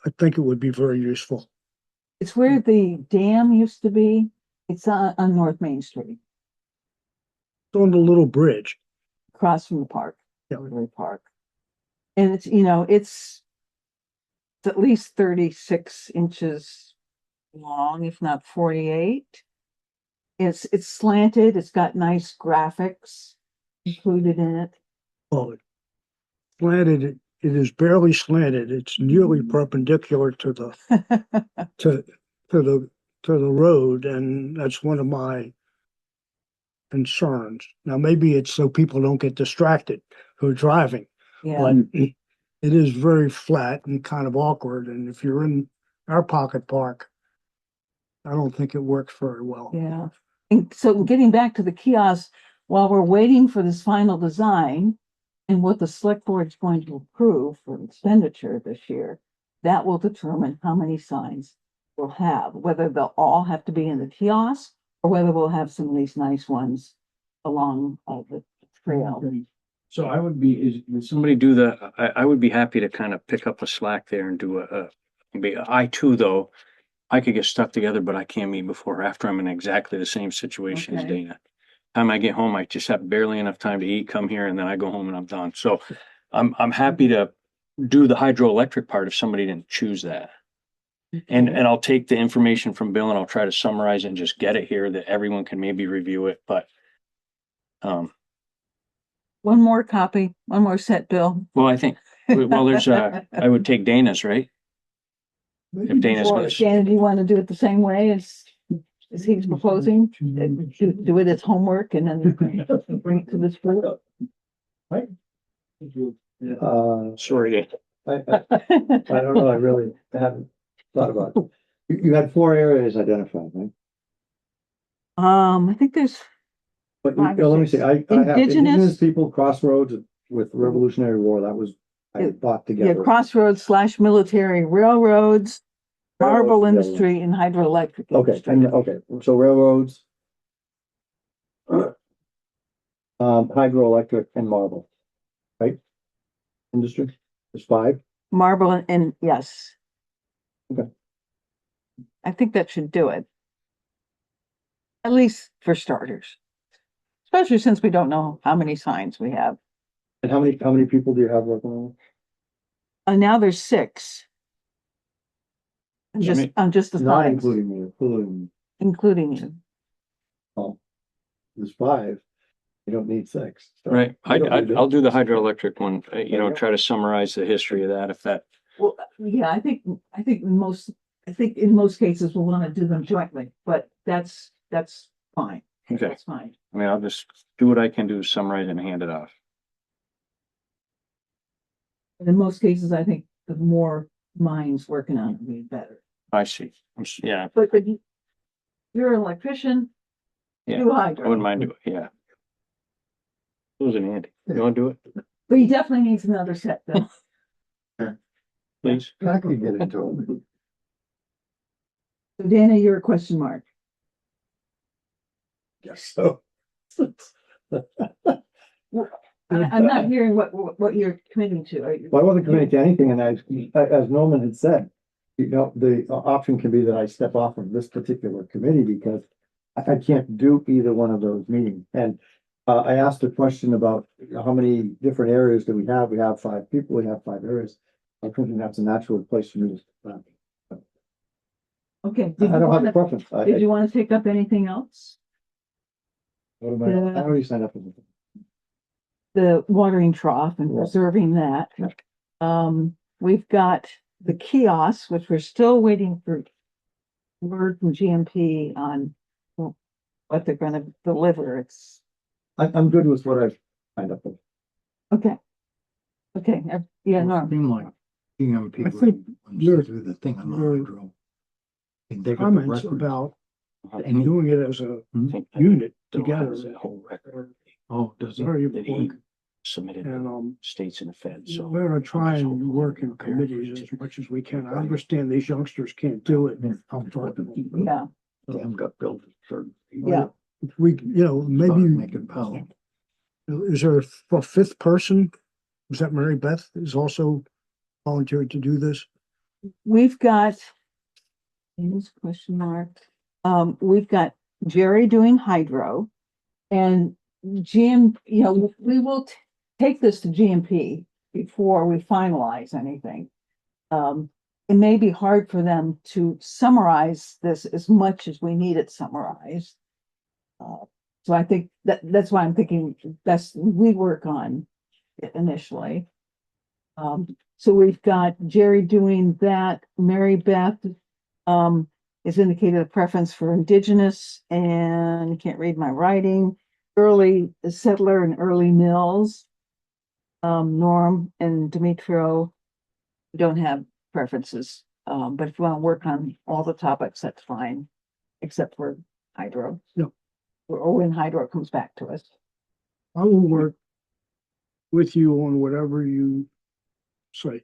I think it would be very useful. It's where the dam used to be. It's on North Main Street, It's on the little bridge. across from the park, Yeah. Rotary Park. And it's, you know, it's at least 36 inches long, if not 48. It's slanted, it's got nice graphics included in it. Oh, slanted, it is barely slanted. It's nearly perpendicular to the, to the road, and that's one of my concerns. Now, maybe it's so people don't get distracted who are driving, Yeah, but it is very flat and kind of awkward, and if you're in our pocket park, I don't think it works very well. yeah. And so getting back to the kiosk, while we're waiting for this final design and what the select board is going to approve for expenditure this year, that will determine how many signs we'll have, whether they'll all have to be in the kiosk or whether we'll have some of these nice ones along the trail. So I would be, would somebody do I would be happy to kind of pick up a slack there and do I too, though, I could get stuck together, but I can't meet before or after. I'm in exactly the same situation as Okay. Dana. Time I get home, I just have barely enough time to eat, come here, and then I go home and I'm done. So I'm happy to do the hydroelectric part if somebody didn't choose that. And I'll take the information from Bill and I'll try to summarize it and just get it here that everyone can maybe review it, but One more copy, one more set, Bill. well, I think, well, there's I would take Dana's, right? If Dana's Or gonna, Shannon, do you want to do it the same way as he's proposing? Do it as homework and then bring it to this group? sorry, Dana. I don't know, I really haven't thought about it. You had 4 areas identified, right? I think there's, But Five or let me six. see, I have Indigenous- indigenous people, crossroads with Revolutionary War, that was, I Yeah, bought yeah, together. crossroads / military railroads, marble Railroads, industry and hydroelectric Okay, industry. and, okay, so railroads. Hydroelectric and marble, right? Industry, there's 5. Marble and yes. Okay. I think that should do it. At least for starters. Especially since we don't know how many signs we have. And how many people do you have working on it? And now there's 6. I'm just the Not signs, including me, including you. there's 5. You don't need 6. So Right, you don't need it. I'll do the hydroelectric one, try to summarize the history of that if that, Well, yeah, I think in most cases we'll want to do them jointly, but that's fine. okay. That's fine. I mean, I'll just do what I can do, summarize and hand it off. And in most cases, I think the more minds working on it, the better. I see. Yeah, But you're an electrician, yeah, do I hydro, wouldn't mind doing, yeah. Who's an Andy? You wanna do it, but he definitely needs another set, Bill. please? I can get into it. So Dana, you're a question mark. Yes, so. I'm not hearing what you're committing to. Are you? Well, I wasn't committing to anything, and as Norman had said, the option can be that I step off of this particular committee because I can't do either one of those meetings. And I asked a question about how many different areas do we have? We have 5 people, we have 5 areas. I think that's a natural place for me to. Okay. I don't have a preference. Did you want to take up anything else? What am I already signed up for. The watering trough and preserving that. We've got the kiosks, which we're still waiting for word from GMP on what they're gonna deliver. I'm good with what I've signed up for. Okay. Okay, yeah, no, Seem like GMP I think your- do the thing on the your hydro. And they got the Comments records. about And doing it as a Hmm? unit Bill together. has that whole record. Oh, does it? Very That he important. submitted And, to states and the feds, so. we're gonna try and work in committees as much as we can. I understand these youngsters can't do it. I'm talking. Yeah, Dam got built. yeah. If we, maybe, Making power. is there a fifth person? Was that Mary Beth is also volunteered to do this? We've got, Amos question mark, we've got Jerry doing hydro and Jim, we will take this to GMP before we finalize anything. It may be hard for them to summarize this as much as we need it summarized. So I think that's why I'm thinking we work on it initially. So we've got Jerry doing that. Mary Beth has indicated a preference for indigenous and you can't read my writing. Early settler and early mills. Norm and Demetrio don't have preferences. But if you want to work on all the topics, that's fine, except for hydro. Yeah. Or when hydro comes back to us. I will work with you on whatever you say.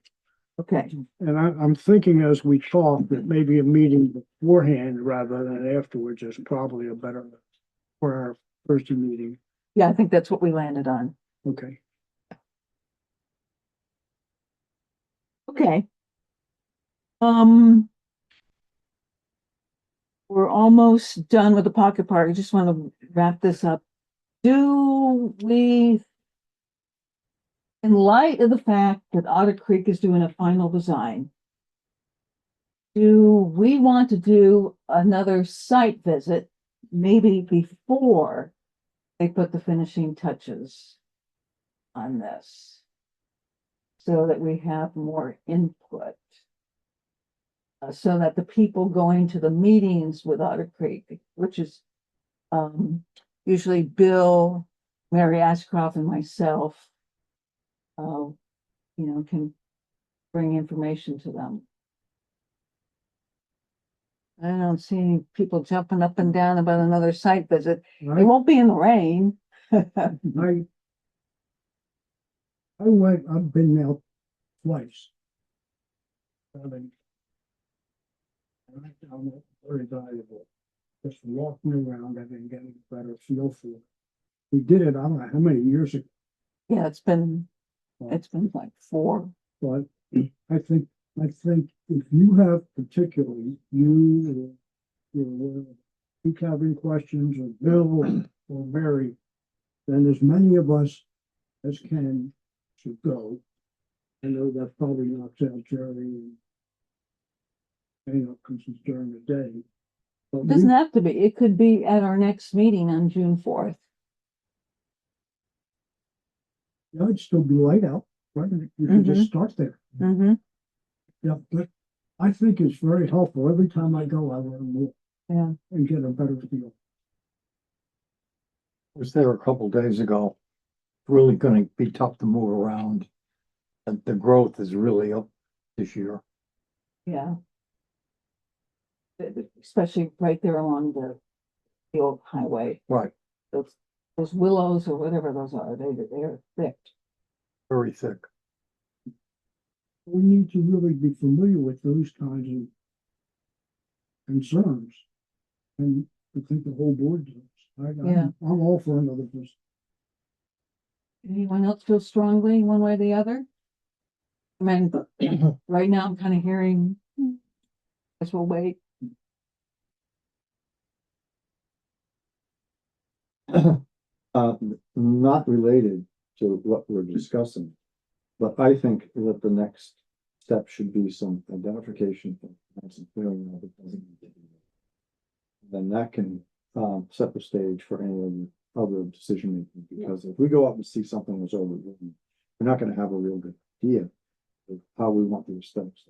Okay, And I'm thinking as we talk that maybe a meeting beforehand rather than afterwards is probably a better for our Thursday meeting. yeah, I think that's what we landed on. Okay. Okay. We're almost done with the pocket park. I just want to wrap this up. Do we, in light of the fact that Otter Creek is doing a final design, do we want to do another site visit, maybe before they put the finishing touches on this? So that we have more input. So that the people going to the meetings with Otter Creek, which is usually Bill, Mary Ashcroft and myself, can bring information to them. I don't see any people jumping up and down about another site visit. It won't be in the rain. I've been there twice. I found it very valuable. Just walking around and then getting a better feel for it. We did it, I don't know how many years ago, Yeah, it's been like 4. but I think if you have particularly you keep having questions or Bill or Mary, then as many of us as can should go. I know that probably knocks out Jerry and because it's during the day. But It doesn't have to be. It could be at our next meeting on June 4th. it'd still be light out, right? You can just start there. Mm-hmm. Yeah, but I think it's very helpful. Every time I go, I learn more. Yeah. And get a better feel. Was there a couple days ago. Really gonna be tough to move around. And the growth is really up this year. Yeah. Especially right there along the old highway. Right, Those willows or whatever those are, they're thick. very thick. We need to really be familiar with those kinds of concerns. And I think the whole board does. Yeah. I'm all for another person. Anyone else feel strongly one way or the other? I mean, right now I'm kind of hearing, guess we'll wait. Not related to what we're discussing, but I think that the next step should be some identification and some clearing of it. Then that can set the stage for any of the other decision making, because if we go up and see something that's overwritten, we're not going to have a real good idea of how we want the steps.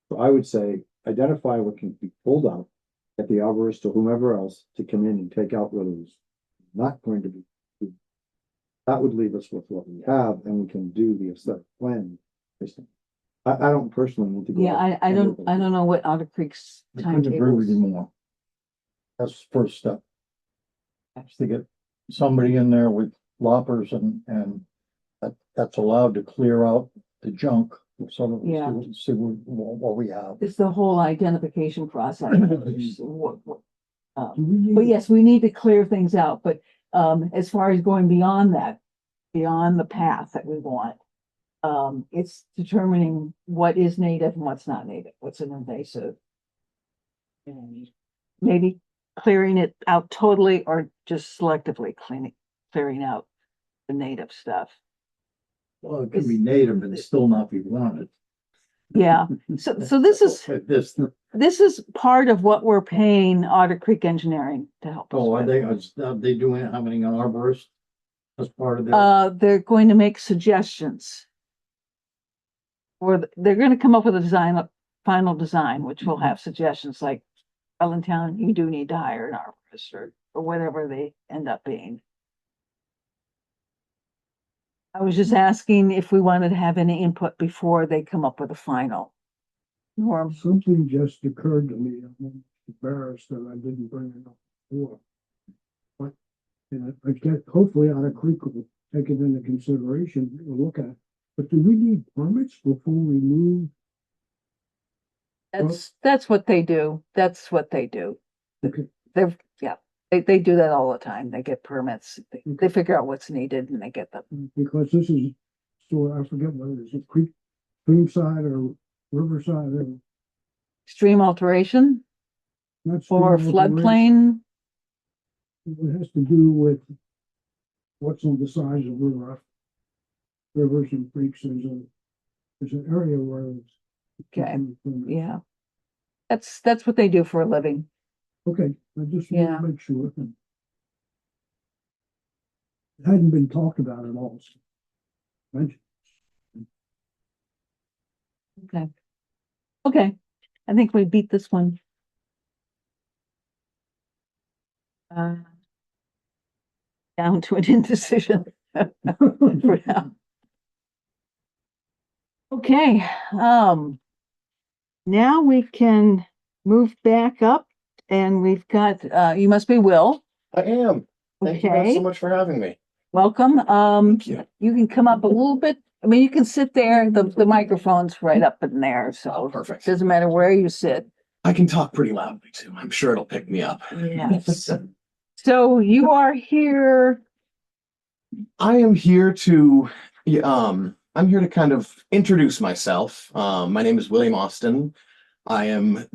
So I would say identify what can be pulled out, get the arborist or whomever else to come in and take out what is not going to be. That would leave us with what we have, and we can do the aesthetic plan. I don't personally need to go. Yeah, I don't know what Otter Creek's I couldn't agree with you timetable. more. That's the first step. Is to get somebody in there with loppers and that's allowed to clear out the junk, sort of, Yeah. see what we have. It's the whole identification process. Do we need- But yes, we need to clear things out, but as far as going beyond that, beyond the path that we want, it's determining what is native and what's not native, what's an invasive. And maybe clearing it out totally or just selectively clearing out the native stuff. Well, it could be native and still not be wanted. Yeah, so this is part of what we're paying Otter Creek Engineering to help us Oh, are with. they doing it, having an arborist as part of that? They're going to make suggestions. Or they're gonna come up with a final design, which will have suggestions like, Allentown, you do need to hire an arborist or whatever they end up being. I was just asking if we wanted to have any input before they come up with a final. Norm, Something just occurred to me. I'm embarrassed that I didn't bring it up before. But, I guess hopefully Otter Creek will take it into consideration, we'll look at it. But do we need permits before we move? that's what they do. That's what they do. Okay. They do that all the time. They get permits. They figure out what's needed and they get them. Because this is, so I forget whether it's a creek, stream side or riverside or. Stream alteration Not stream or alteration. floodplain. It has to do with what's on the sides of rivers and creeks. There's an area where it's. Okay, yeah. That's what they do for a living. Okay, I just Yeah. want to make sure. It hadn't been talked about at all. So mentioned. Okay, I think we beat this one. Down to an indecision for now. Okay, now we can move back up and we've got, you must be Will. I am. Thank you guys Okay. so much for having me. Welcome. Thank you. You can come up a little bit. I mean, you can sit there. The microphone's right up in there, so Oh, perfect. doesn't matter where you sit. I can talk pretty loudly too. I'm sure it'll pick me up. Yes. So you are here. I am here to, I'm here to kind of introduce myself. My name is William Austin. I am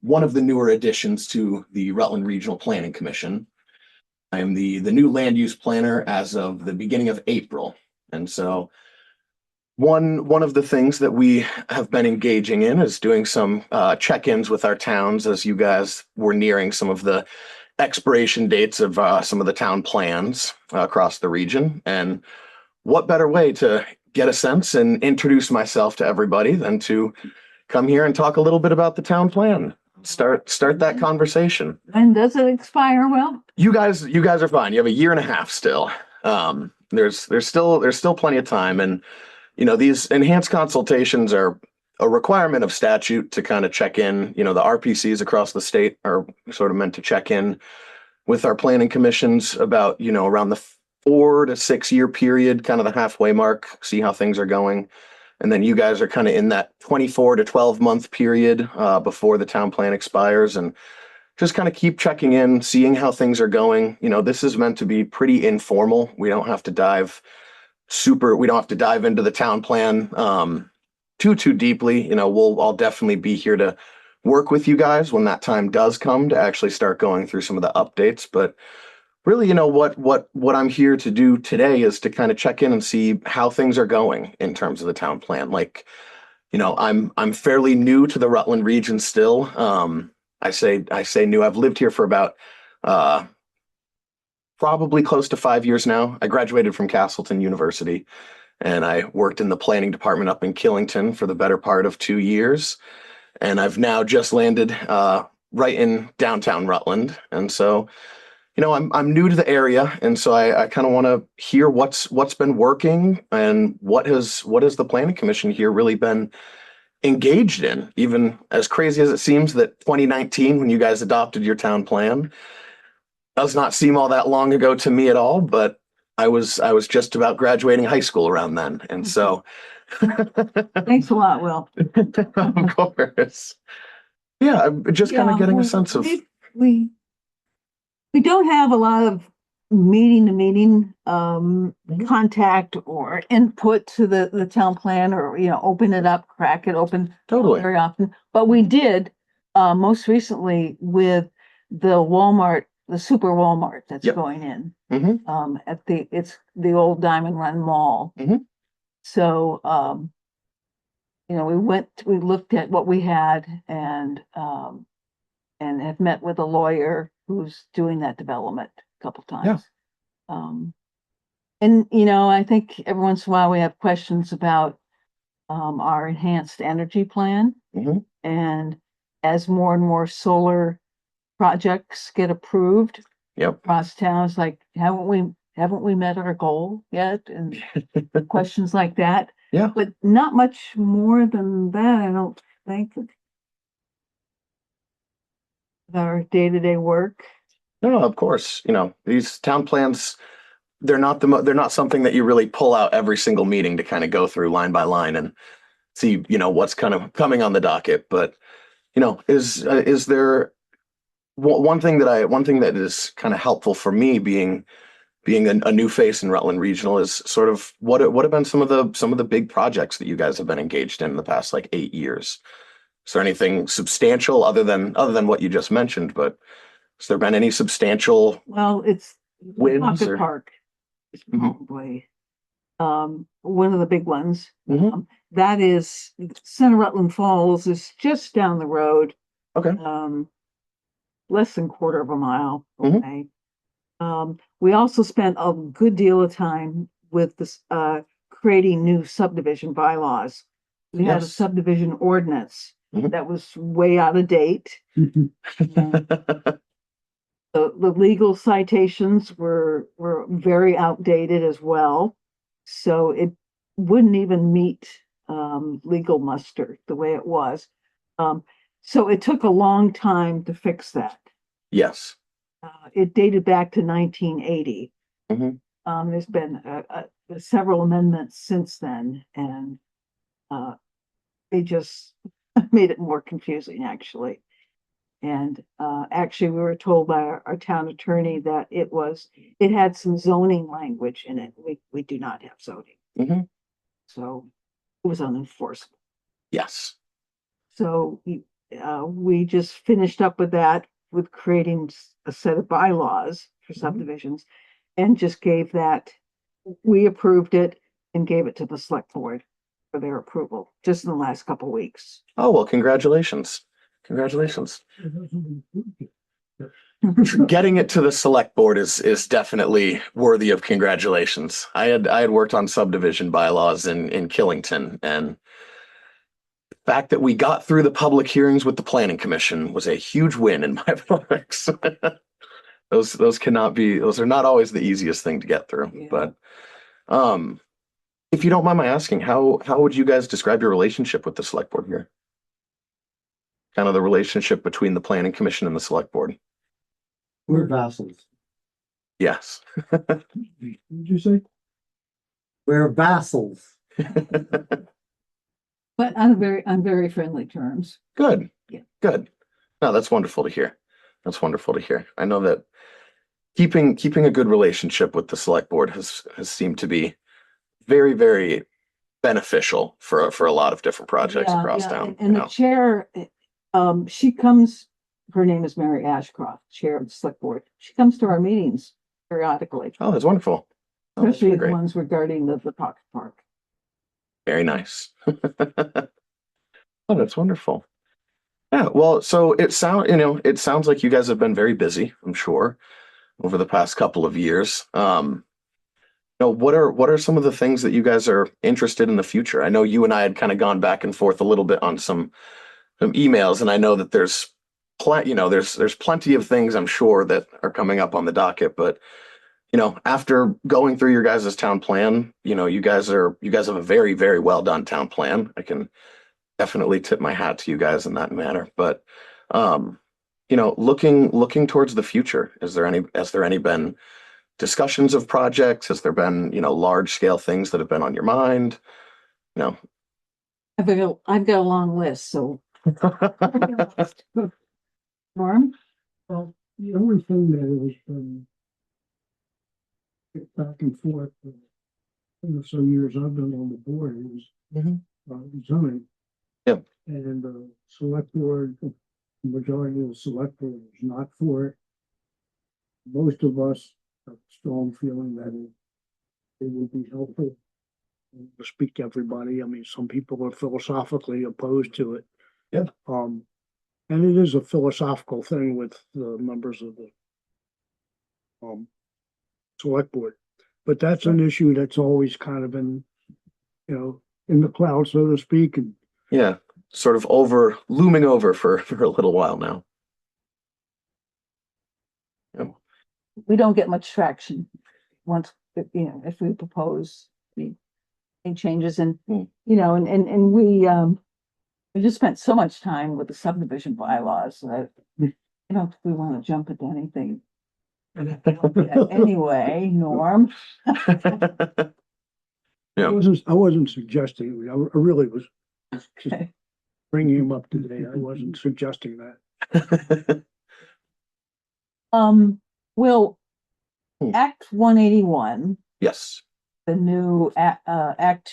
one of the newer additions to the Rutland Regional Planning Commission. I am the new land use planner as of the beginning of April. And so one of the things that we have been engaging in is doing some check-ins with our towns as you guys were nearing some of the expiration dates of some of the town plans across the region. And what better way to get a sense and introduce myself to everybody than to come here and talk a little bit about the town plan. Start that conversation. When does it expire? Well, You guys are fine. You have a year and a half still. There's still plenty of time, and these enhanced consultations are a requirement of statute to kind of check in. The RPCs across the state are sort of meant to check in with our planning commissions about around the 4 to 6 year period, kind of the halfway mark, see how things are going. And then you guys are kind of in that 24 to 12 month period before the town plan expires, and just kind of keep checking in, seeing how things are going. This is meant to be pretty informal. We don't have to dive into the town plan too deeply. I'll definitely be here to work with you guys when that time does come to actually start going through some of the updates. But really, what I'm here to do today is to kind of check in and see how things are going in terms of the town plan. I'm fairly new to the Rutland region still. I say new. I've lived here for about probably close to 5 years now. I graduated from Castleton University and I worked in the planning department up in Killington for the better part of 2 years. And I've now just landed right in downtown Rutland. And so I'm new to the area, and so I kind of want to hear what's been working and what has the planning commission here really been engaged in. Even as crazy as it seems that 2019, when you guys adopted your town plan, does not seem all that long ago to me at all. But I was just about graduating high school around then. And so. Thanks a lot, Will. Of course. Yeah, I'm just kind of getting a sense of. We don't have a lot of meeting to meeting contact or input to the town plan, or open it up, crack it open Totally. very often. But we did most recently with the Walmart, the super Walmart that's Yep. going in Mhm. it's the old Diamond Run Mall. Mhm. So we looked at what we had and have met with a lawyer who's doing that development a couple times. And I think every once in a while we have questions about our enhanced energy plan. Mhm. And as more and more solar projects get approved Yep. across towns, like haven't we met our goal yet? And questions like that. Yeah. But not much more than that, I don't think. Our day-to-day work. No, of course. These town plans, they're not something that you really pull out every single meeting to kind of go through line by line and see, what's kind of coming on the docket. But, is there one thing that is kind of helpful for me being a new face in Rutland Regional is sort of what have been some of the big projects that you guys have been engaged in the past like 8 years? Is there anything substantial other than what you just mentioned? But has there been any substantial? Well, it's wins Pocket or- Park is Mhm. probably one of the big ones. Mhm. That is Center Rutland Falls is just down the road. Okay. Less than quarter of a mile Mhm. away. We also spent a good deal of time with this creating new subdivision bylaws. We had a Yes. subdivision ordinance Mhm. that was way out of date. The legal citations were very outdated as well. So it wouldn't even meet legal muster the way it was. So it took a long time to fix that. Yes. It dated back to 1980. Mhm. There's been several amendments since then, and they just made it more confusing, actually. And actually, we were told by our town attorney that it had some zoning language in it. We do not have zoning, Mhm. so it was unenforceable. Yes. So we just finished up with that, with creating a set of bylaws for subdivisions, and just we approved it and gave it to the select board for their approval just in the last couple of weeks. Oh, well, congratulations. Congratulations. Getting it to the select board is definitely worthy of congratulations. I had worked on subdivision bylaws in Killington, and the fact that we got through the public hearings with the planning commission was a huge win in my books. Those are not always the easiest thing to get through. Yeah. But if you don't mind my asking, how would you guys describe your relationship with the select board here? Kind of the relationship between the planning commission and the select board. We're vassals. Yes. What did you say? We're vassals. But on very friendly terms. Good. Yeah. Good. No, that's wonderful to hear. That's wonderful to hear. I know that keeping a good relationship with the select board has seemed to be very, very beneficial for a lot of different projects across town. And the chair, her name is Mary Ashcroft, chair of the select board. She comes to our meetings periodically, Oh, that's wonderful. Oh, that's especially really the great. ones regarding the Pocket Park. Very nice. Oh, that's wonderful. Yeah, well, so it sounds like you guys have been very busy, I'm sure, over the past couple of years. What are some of the things that you guys are interested in the future? I know you and I had kind of gone back and forth a little bit on some emails, and I know that there's plenty of things I'm sure that are coming up on the docket, but after going through your guys' town plan, you guys have a very, very well done town plan. I can definitely tip my hat to you guys in that manner. But looking towards the future, has there any been discussions of projects? Has there been, large scale things that have been on your mind? No. I've got a long list, so. Norm? Well, the only thing that was back and forth in the some years I've been on the board was zoning. Yep. And select board, the majority of the select board was not for it. Most of us have a strong feeling that it would be helpful to speak to everybody. I mean, some people are philosophically opposed to it. Yeah. And it is a philosophical thing with the members of the select board. But that's an issue that's always kind of been, in the cloud, so to speak. And Yeah, sort of looming over for a little while now. We don't get much traction once, if we propose any changes and, and we just spent so much time with the subdivision bylaws that I don't think we want to jump into anything. Anyway, Norm. I wasn't suggesting, I really was just bringing him up today. I wasn't suggesting that. Well, Act 181. Yes. The new Act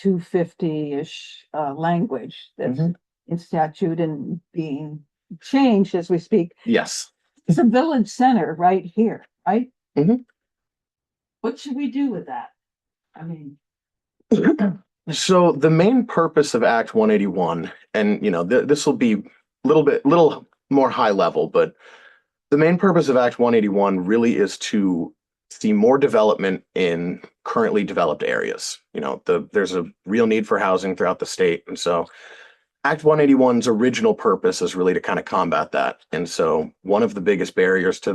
250-ish language that's in statute and being changed as we speak. Yes. It's a village center right here, right? What should we do with that? I mean. So the main purpose of Act 181, and this will be little more high level, but the main purpose of Act 181 really is to see more development in currently developed areas. There's a real need for housing throughout the state. And so Act 181's original purpose is really to kind of combat that. And so one of the biggest barriers to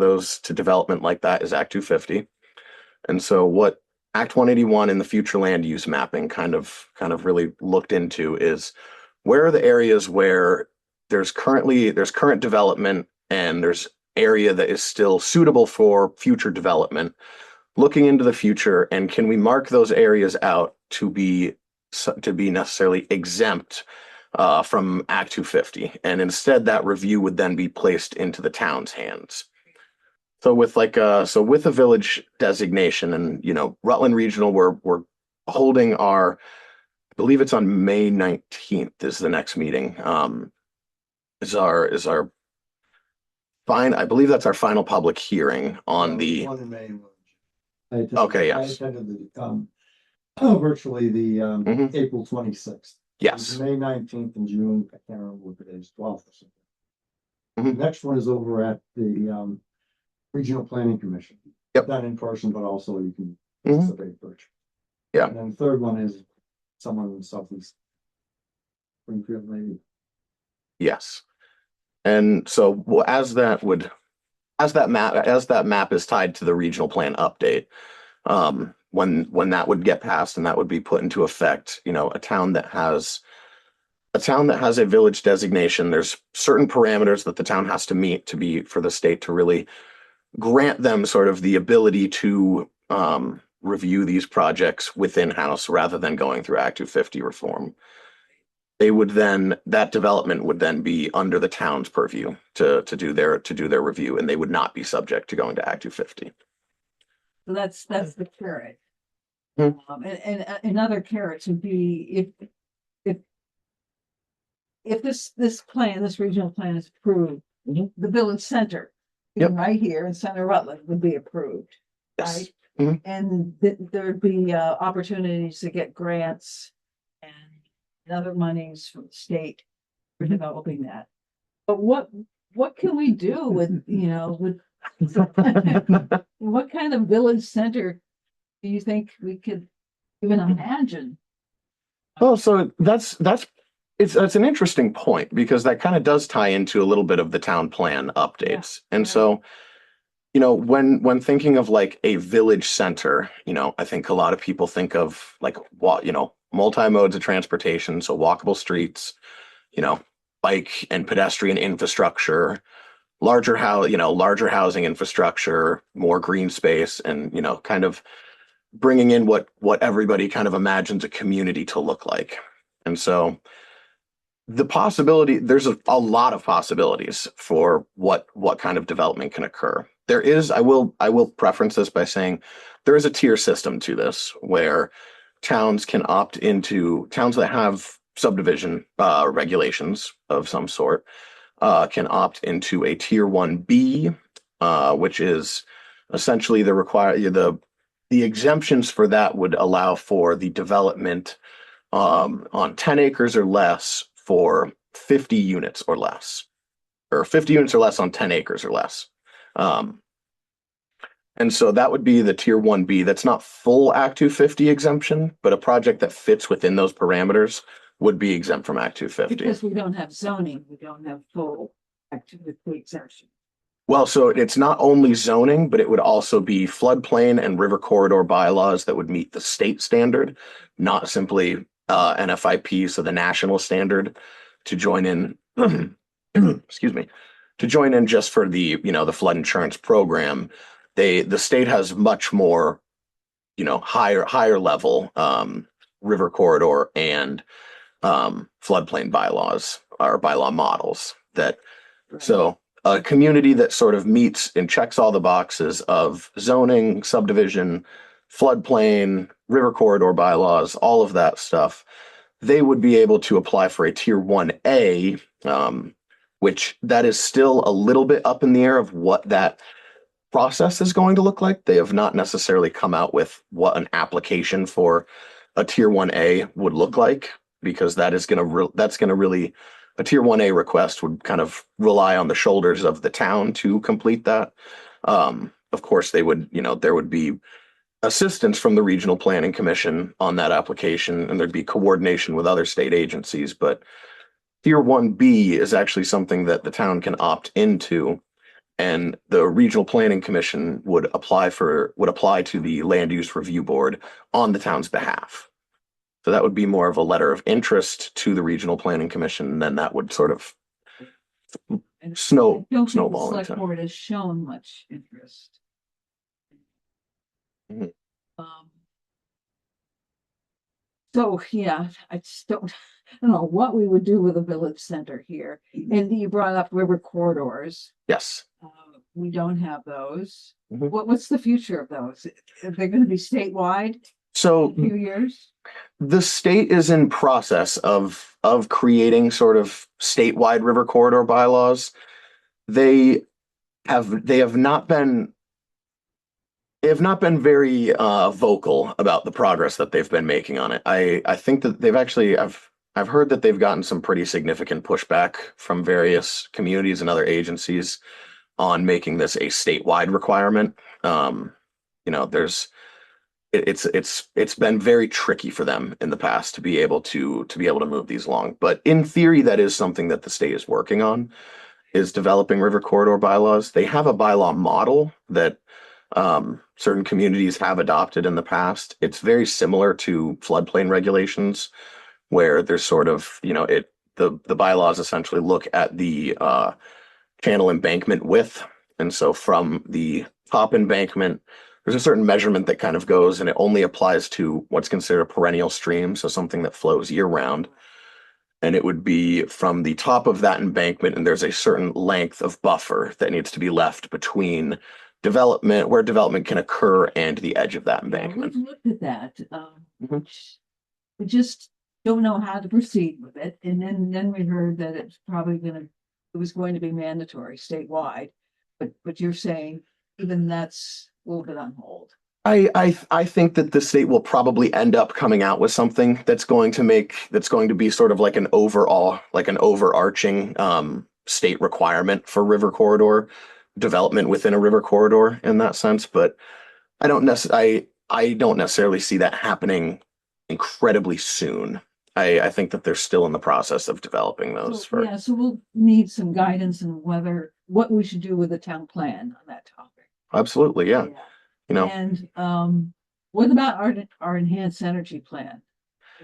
development like that is Act 250. And so what Act 181 in the future land use mapping kind of really looked into is where are the areas where there's current development and there's area that is still suitable for future development, looking into the future, and can we mark those areas out to be necessarily exempt from Act 250, and instead that review would then be placed into the town's hands. So with a village designation, and Rutland Regional, we're holding I believe it's on May 19th is the next meeting. I believe that's our final public hearing on the. Okay, yes. I attended virtually the April 26th. Yes. May 19th in June. I can't remember what it is, 12th or something. The next one is over at the Regional Planning Commission. Yep. Not in person, but also you can participate virtually. Yeah. And then the third one is someone in Southeast Springfield, maybe. Yes. And so as that map is tied to the regional plan update, when that would get passed and that would be put into effect, a town that has a village designation, there's certain parameters that the town has to meet for the state to really grant them sort of the ability to review these projects within house rather than going through Act 250 reform. That development would then be under the town's purview to do their review, and they would not be subject to going to Act 250. So that's the carrot. And another carrot would be if this regional plan is approved, the village center, right here in Center Rutland, would be approved, yes. Right? And there'd be opportunities to get grants and other monies from the state for developing that. But what can we do with what kind of village center do you think we could even imagine? Well, so that's an interesting point, because that kind of does tie into a little bit of the town plan updates. Yeah. And so, when thinking of like a village center, I think a lot of people think of like multi-modes of transportation, so walkable streets, bike and pedestrian infrastructure, larger larger housing infrastructure, more green space, and, kind of bringing in what everybody kind of imagines a community to look like. And so there's a lot of possibilities for what kind of development can occur. There is, I will preference this by saying there is a tier system to this where towns that have subdivision regulations of some sort can opt into a tier 1B, which is essentially the exemptions for that would allow for the development on 10 acres or less for 50 units or less, or 50 units or less on 10 acres or less. And so that would be the tier 1B. That's not full Act 250 exemption, but a project that fits within those parameters would be exempt from Act 250. Because we don't have zoning, we don't have full activity exemption. Well, so it's not only zoning, but it would also be floodplain and river corridor bylaws that would meet the state standard, not simply NFIP, so the national standard, to join in, excuse me, to join in just for the, the flood insurance program. The state has much more, higher level river corridor and floodplain bylaws or bylaw models that, so a community that sort of meets and checks all the boxes of zoning, subdivision, floodplain, river corridor bylaws, all of that stuff, they would be able to apply for a tier 1A, which that is still a little bit up in the air of what that process is going to look like. They have not necessarily come out with what an application for a tier 1A would look like, because that's going to really, a tier 1A request would kind of rely on the shoulders of the town to complete that. Of course, there would be assistance from the Regional Planning Commission on that application, and there'd be coordination with other state agencies. But tier 1B is actually something that the town can opt into, and the Regional Planning Commission would apply to the Land Use Review Board on the town's behalf. So that would be more of a letter of interest to the Regional Planning Commission, and then that would sort of snowball The into. select board has shown much interest. Mhm. So, yeah, I just I don't know what we would do with a village center here. And you brought up river corridors. Yes. We don't have those. Mhm. What's the future of those? Are they going to be statewide So in a few years? the state is in process of creating sort of statewide river corridor bylaws. They have not been very vocal about the progress that they've been making on it. I think that they've actually, I've heard that they've gotten some pretty significant pushback from various communities and other agencies on making this a statewide requirement. It's been very tricky for them in the past to be able to move these along. But in theory, that is something that the state is working on, is developing river corridor bylaws. They have a bylaw model that certain communities have adopted in the past. It's very similar to floodplain regulations, where there's sort of, the bylaws essentially look at the channel embankment width. And so from the top embankment, there's a certain measurement that kind of goes, and it only applies to what's considered a perennial stream, so something that flows year round. And it would be from the top of that embankment, and there's a certain length of buffer that needs to be left between where development can occur, and the edge of that embankment. We've looked at that. We just don't know how to proceed with it. And then we heard that it was going to be mandatory statewide. But you're saying even that's a little bit on hold. I think that the state will probably end up coming out with something that's going to be sort of like an overarching state requirement for river corridor development within a river corridor in that sense. But I don't necessarily see that happening incredibly soon. I think that they're still in the process of developing those. So we'll need some guidance on what we should do with the town plan on that topic. Absolutely, yeah. And what about our enhanced energy plan?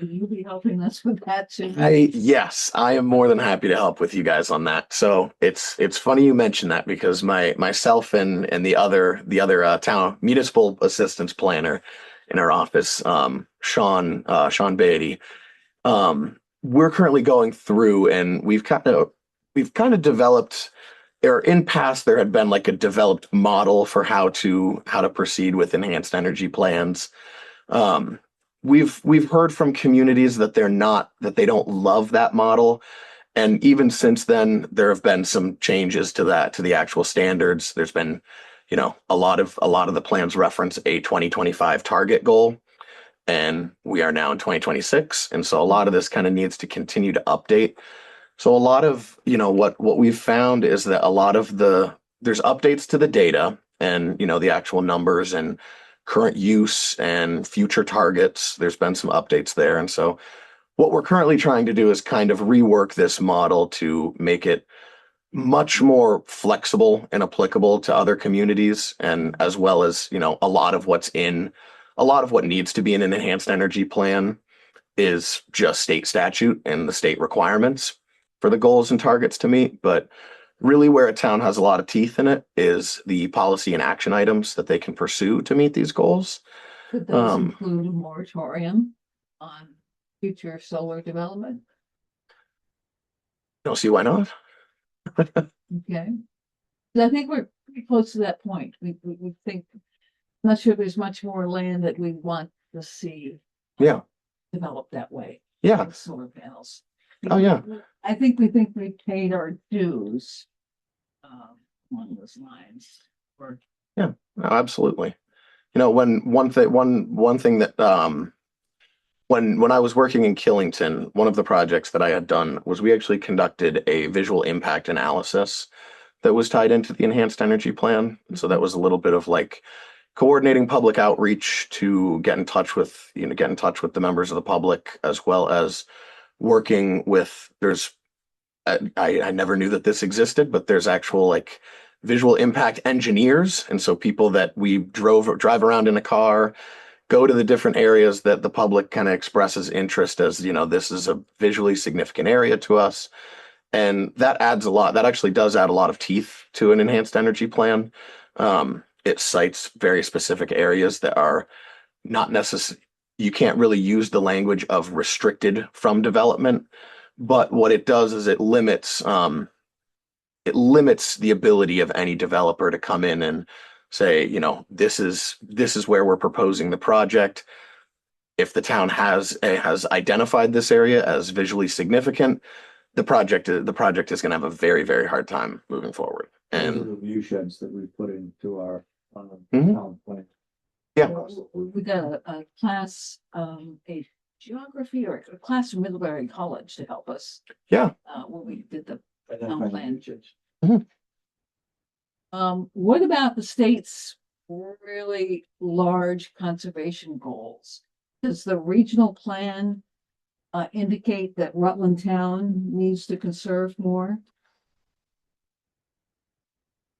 Will you be helping us with that too? Yes, I am more than happy to help with you guys on that. So it's funny you mention that because myself and the other town municipal assistance planner in our office, Sean Beatty, we're currently going through and we've kind of developed, or in past there had been like a developed model for how to proceed with enhanced energy plans. Um, we've heard from communities that they don't love that model. And even since then, there have been some changes to the actual standards. There's been, a lot of the plans reference a 2025 target goal, and we are now in 2026. And so a lot of this kind of needs to continue to update. So a lot of, what we've found is that a lot of there's updates to the data and, the actual numbers and current use and future targets. There's been some updates there. And so what we're currently trying to do is kind of rework this model to make it much more flexible and applicable to other communities, and as well as, a lot of what needs to be in an enhanced energy plan is just state statute and the state requirements for the goals and targets to meet. But really where a town has a lot of teeth in it is the policy and action items that they can pursue to meet these goals. Could those include a moratorium on future solar development? Don't see why not. Okay. 'Cause I think we're pretty close to that point. We think, I'm not sure there's much more land that we want to see Yeah. developed that way. Yeah. Like solar panels. Oh, yeah. I think we paid our dues along those lines. Or Yeah, no, absolutely. One thing that when I was working in Killington, one of the projects that I had done was we actually conducted a visual impact analysis that was tied into the enhanced energy plan. And so that was a little bit of like coordinating public outreach to get in touch with the members of the public, as well as working with, I never knew that this existed, but there's actual like visual impact engineers. And so people that we drive around in a car, go to the different areas that the public kind of expresses interest as, this is a visually significant area to us. And that adds a lot. That actually does add a lot of teeth to an enhanced energy plan. It cites very specific areas that are not necessary. You can't really use the language of restricted from development, but what it does is it limits the ability of any developer to come in and say, this is where we're proposing the project. If the town has identified this area as visually significant, the project is going to have a very, very hard time moving forward. Those are And the view sheds that we put into our Mhm. town plan. yeah, we got a class, a geography or a class from Middlebury College to help us yeah, when we did the Identifying plan. view sheds. What about the state's really large conservation goals? Does the regional plan indicate that Rutland Town needs to conserve more?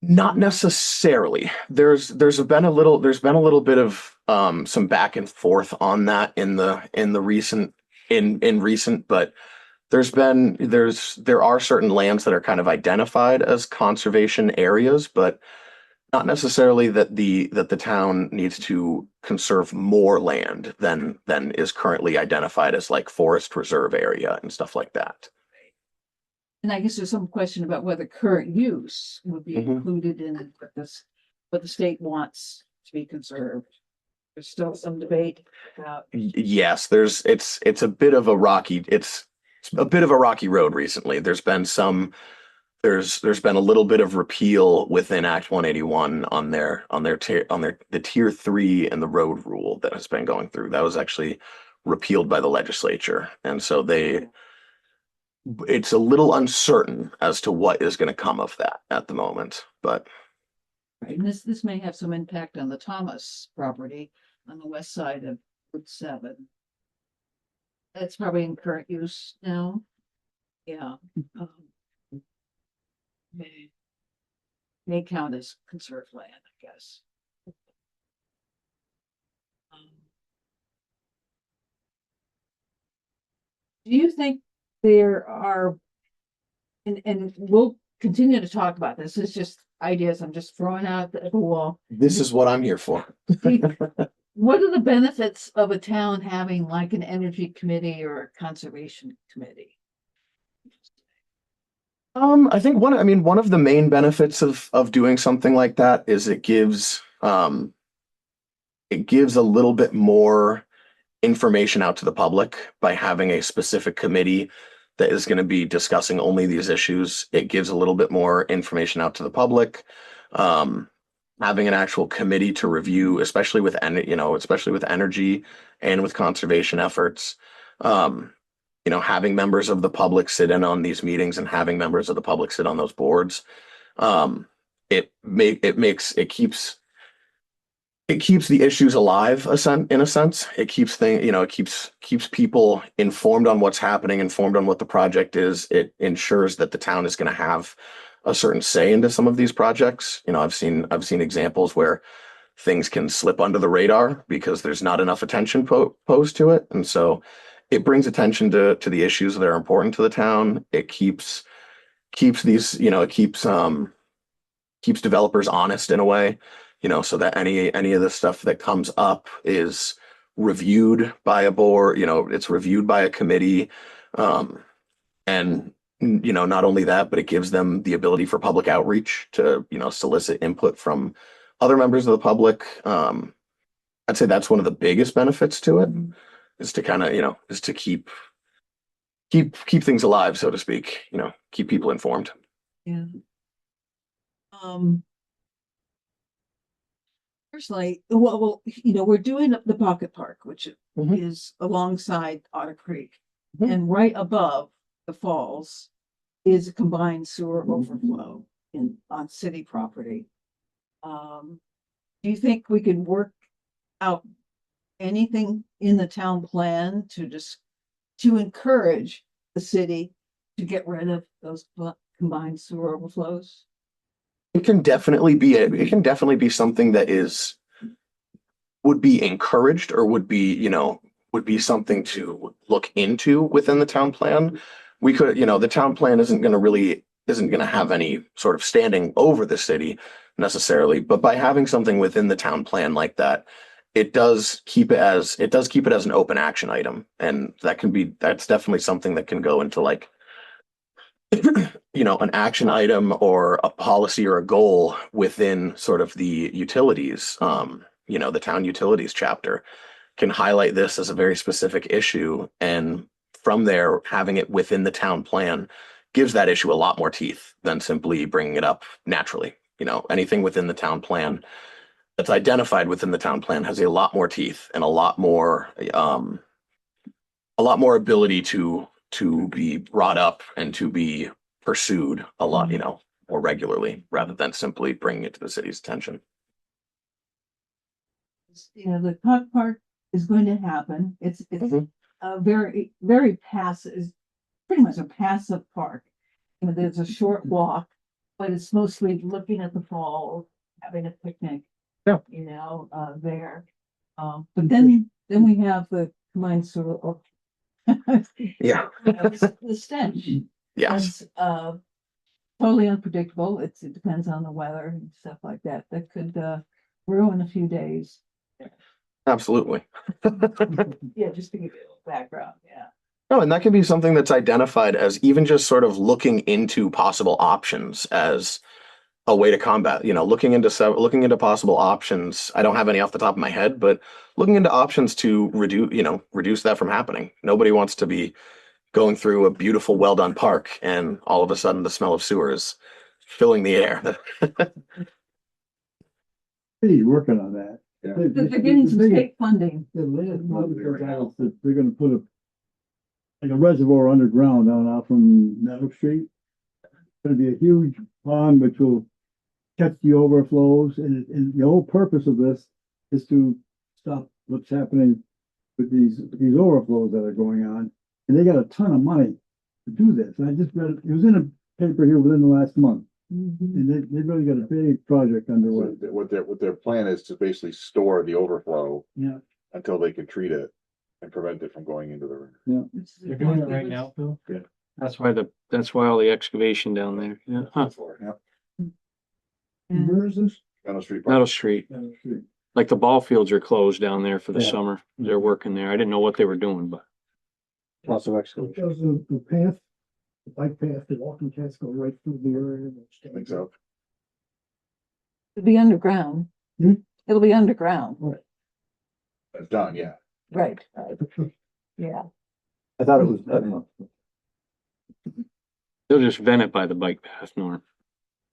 not necessarily. There's been a little bit of some back and forth on that in recent, but there are certain lands that are kind of identified as conservation areas, but not necessarily that the town needs to conserve more land than is currently identified as like forest reserve area and stuff like that. And I guess there's some question about whether current use would be Mhm. included in what the state wants to be conserved. There's still some debate about. Yes, it's a bit of a rocky road recently. There's been a little bit of repeal within Act 181 on the tier 3 and the road rule that has been going through. That was actually repealed by the legislature. And so it's a little uncertain as to what is going to come of that at the moment, but Right, and this may have some impact on the Thomas property on the west side of Route 7. That's probably in current use now. Yeah. May count as conserved land, I guess. Do you think there are, and we'll continue to talk about this, it's just ideas I'm just throwing out at the wall. This is what I'm here for. What are the benefits of a town having like an energy committee or a conservation committee? I think one of the main benefits of doing something like that is it gives a little bit more information out to the public by having a specific committee that is going to be discussing only these issues. It gives a little bit more information out to the public. Having an actual committee to review, especially with energy and with conservation efforts. Having members of the public sit in on these meetings and having members of the public sit on those boards. It keeps the issues alive in a sense. It keeps people informed on what's happening, informed on what the project is. It ensures that the town is going to have a certain say into some of these projects. I've seen examples where things can slip under the radar because there's not enough attention posed to it. And so it brings attention to the issues that are important to the town. It keeps developers honest in a way, so that any of the stuff that comes up is reviewed by a board, it's reviewed by a committee. And not only that, but it gives them the ability for public outreach to, solicit input from other members of the public. I'd say that's one of the biggest benefits to it, is to kind of, is to keep things alive, so to speak, keep people informed. Yeah. Personally, well, we're doing the pocket park, which is alongside Otter Creek, and right above the falls is a combined sewer overflow on city property. Do you think we could work out anything in the town plan to encourage the city to get rid of those combined sewer overflows? It can definitely be something that would be encouraged, or would be something to look into within the town plan. We could, the town plan isn't going to have any sort of standing over the city necessarily, but by having something within the town plan like that, it does keep it as an open action item. And that's definitely something that can go into like, an action item or a policy or a goal within sort of the utilities. The town utilities chapter can highlight this as a very specific issue, and from there, having it within the town plan gives that issue a lot more teeth than simply bringing it up naturally. Anything within the town plan that's identified within the town plan has a lot more teeth and a lot more ability to be brought up and to be pursued a lot, more regularly, rather than simply bringing it to the city's attention. The pocket park is going to happen. It's a very, very passive, pretty much a passive park. There's a short walk, but it's mostly looking at the fall, having a picnic. Yeah. There. But then we have the combined sewer. Yeah. The stench. Yes. It's totally unpredictable. It depends on the weather and stuff like that. That could ruin a few days. Absolutely. Yeah, just to give you a little background. Yeah. No, and that can be something that's identified as even just sort of looking into possible options as a way to combat, looking into possible options. I don't have any off the top of my head, but looking into options to reduce that from happening. Nobody wants to be going through a beautiful, well done park and all of a sudden the smell of sewer is filling the air. He's working on that. They're getting some state funding. They're gonna put a reservoir underground out from Meadow Street. It's gonna be a huge pond which will catch the overflows, and the whole purpose of this is to stop what's happening with these overflows that are going on. And they got a ton of money to do this. And I just read it was in a paper here within the last month. And they really got a big project underway. What their plan is to basically store the overflow Yeah. until they can treat it. and prevent it from going into the river. They're doing it right now, Bill? Yeah. That's why all the excavation down there, yeah. Huh. Where is this? Meadow Street. Meadow Street, like the ball fields are closed down there for the Yeah. summer. They're working there. I didn't know what they were doing, but. Lots of excavation. Does the path, the bike path, the walking paths go right through the area? I think so. It'll be underground. Hmm? It'll be underground, It's done, yeah. right? Yeah. I thought it was, I don't know. They'll just vent it by the bike path, Norm.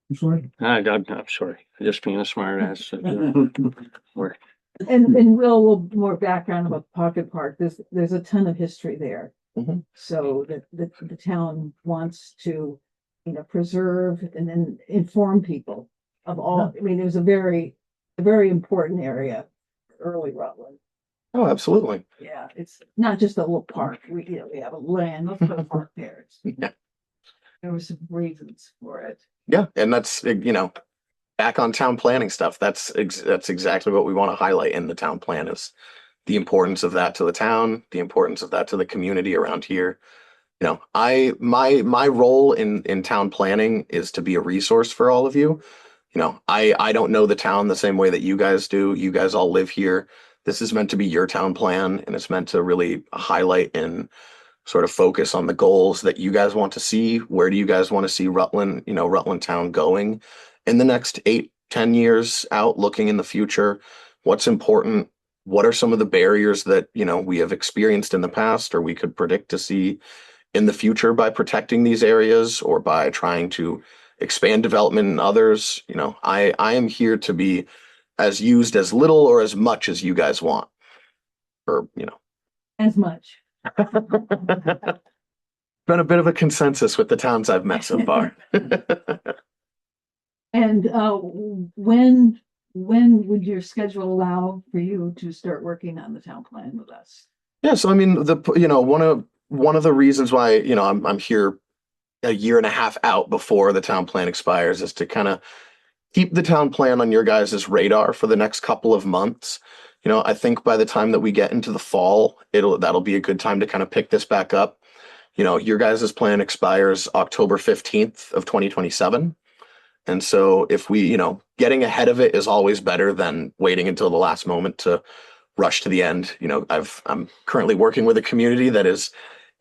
I'm sorry. I'm sorry, just being a smart ass. Or- And Will, more background about Pocket Park. There's a ton of history there. Mhm. So the town wants to, preserve and then inform people of all, I mean, there's a very important area, early Rutland. Oh, absolutely. Yeah, it's not just a little park. We have a land, let's put a park there. Yeah. There were some reasons for it. Yeah, and that's, back on town planning stuff. That's exactly what we want to highlight in the town plan is the importance of that to the town, the importance of that to the community around here. My role in town planning is to be a resource for all of you. I don't know the town the same way that you guys do. You guys all live here. This is meant to be your town plan, and it's meant to really highlight and sort of focus on the goals that you guys want to see. Where do you guys want to see Rutland, Rutland town going in the next 8-10 years out, looking in the future? What's important? What are some of the barriers that, we have experienced in the past or we could predict to see in the future by protecting these areas or by trying to expand development in others? I am here to be as used as little or as much as you guys want. Or, As much. been a bit of a consensus with the towns I've met so far. And when would your schedule allow for you to start working on the town plan with us? Yeah, so I mean, one of the reasons why, I'm here a year and a half out before the town plan expires is to kind of keep the town plan on your guys' radar for the next couple of months. I think by the time that we get into the fall, that'll be a good time to kind of pick this back up. Your guys' plan expires October 15th of 2027. And so if we, getting ahead of it is always better than waiting until the last moment to rush to the end. I'm currently working with a community that is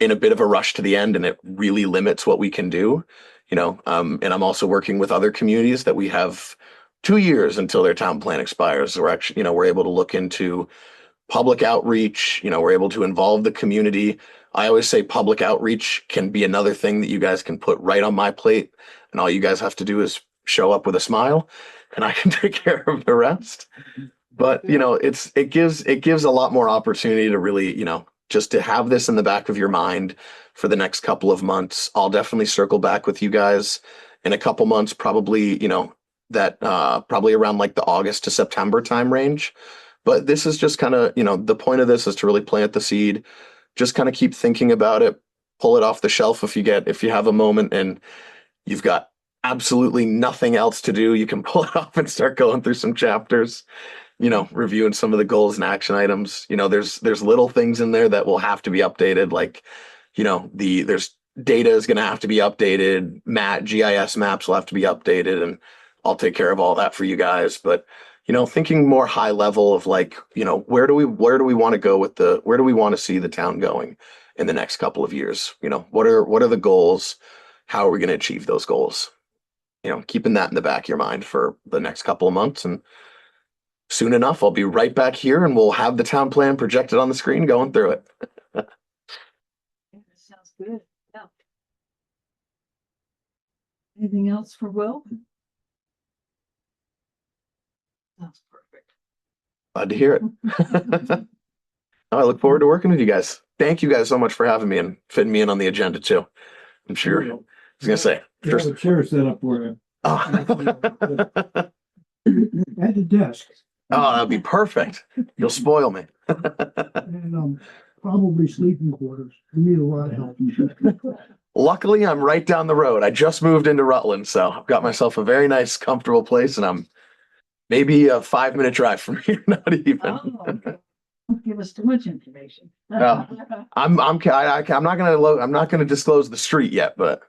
in a bit of a rush to the end, and it really limits what we can do. And I'm also working with other communities that we have 2 years until their town plan expires. We're actually, we're able to look into public outreach. We're able to involve the community. I always say public outreach can be another thing that you guys can put right on my plate, and all you guys have to do is show up with a smile, and I can take care of the rest. But it gives a lot more opportunity to really, just to have this in the back of your mind for the next couple of months. I'll definitely circle back with you guys in a couple months, probably, probably around like the August to September time range. But this is just kind of, the point of this is to really plant the seed, just kind of keep thinking about it, pull it off the shelf if you have a moment and you've got absolutely nothing else to do. You can pull it off and start going through some chapters, reviewing some of the goals and action items. There's little things in there that will have to be updated. Like, there's data is going to have to be updated. GIS maps will have to be updated, and I'll take care of all that for you guys. But, thinking more high level of like, where do we want to go where do we want to see the town going in the next couple of years? What are the goals? How are we going to achieve those goals? Keeping that in the back of your mind for the next couple of months, and soon enough, I'll be right back here and we'll have the town plan projected on the screen going through it. Yeah, that sounds good. Yeah. Anything else for Will? Sounds perfect. Glad to hear it. I look forward to working with you guys. Thank you guys so much for having me and fitting me in on the agenda too. I'm sure. I was gonna say. You have a chair set up for you. Oh. At the desk. Oh, that'd be perfect. You'll spoil me. And probably sleeping quarters. You need a lot of help. Luckily, I'm right down the road. I just moved into Rutland, so I've got myself a very nice, comfortable place, and I'm maybe a 5-minute drive from here, not even. Oh, okay. Don't give us too much information. No. I'm not gonna disclose the street yet, but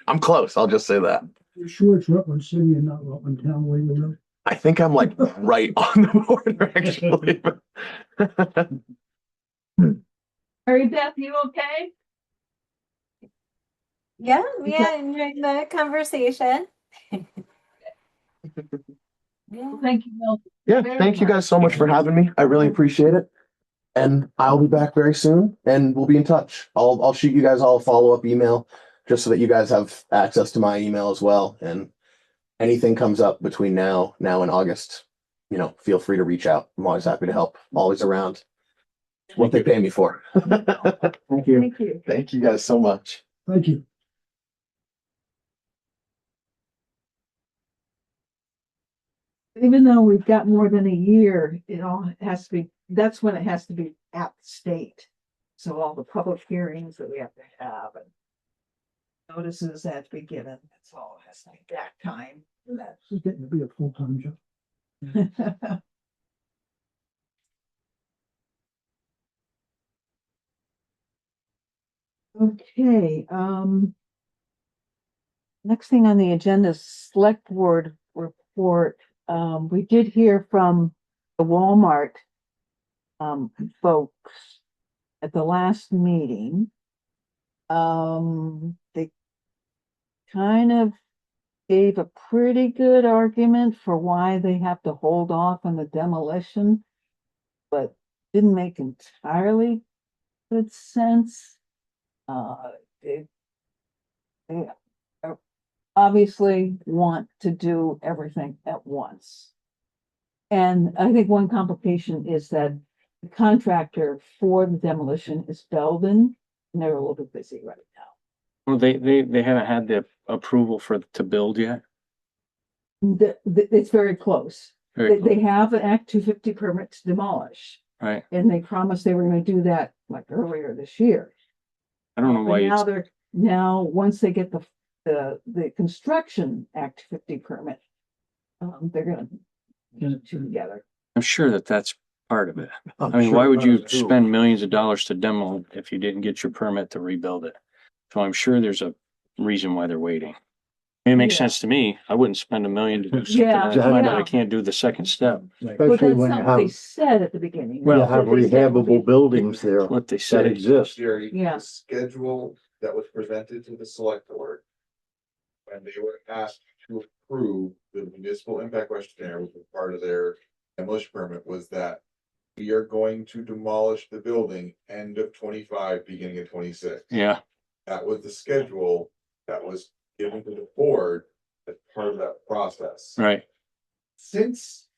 I'm close. I'll just say that. You sure it's Rutland City and not Rutland Town where you live? I think I'm like right on the border, actually. Mary Beth, you okay? Yeah, enjoying the conversation. Yeah. Thank you, Mel. Yeah, Very thank you much. guys so much for having me. I really appreciate it. And I'll be back very soon and we'll be in touch. I'll shoot you guys all a follow-up email just so that you guys have access to my email as well. And anything comes up between now and August, feel free to reach out. I'm always happy to help. I'm always around. It's what they pay me for. Thank you. Thank you. Thank you guys so much. Thank you. Even though we've got more than a year, it all has to be, that's when it has to be at the state. So all the public hearings that we have to have and notices have to be given, that's all has to be that time. This is getting to be a full-time job. Okay, next thing on the agenda is select board report. We did hear from the Walmart folks at the last meeting. They kind of gave a pretty good argument for why they have to hold off on the demolition, but didn't make entirely good sense. They obviously want to do everything at once. And I think one complication is that the contractor for the demolition is Belden, and they're a little bit busy right now. Well, they haven't had the approval to build yet. It's very close. Very They have an Act 250 permit to demolish, Right. and they promised they were going to do that like earlier this year. I don't know why Now, once they get the construction Act 50 permit, they're gonna get the two together. I'm sure that's part of it. I'm I mean, sure why would that you is too. spend millions of dollars to demo if you didn't get your permit to rebuild it? So I'm sure there's a reason why they're waiting. I mean, it makes Yeah. sense to me. I wouldn't spend $1 million to do something Yeah, and find out yeah. I can't do the second step. But Especially that's when you something they have, said at the beginning. Well, you have They said rehabable buildings there That's what they that say. exist. Jerry, Yeah. the schedule that was presented to the select board. When they were asked to approve the municipal impact questionnaire, which was part of their demolition permit, was that we are going to demolish the building end of 25, beginning of 26. Yeah, That was the schedule that was given to the board as part of that process. right. Since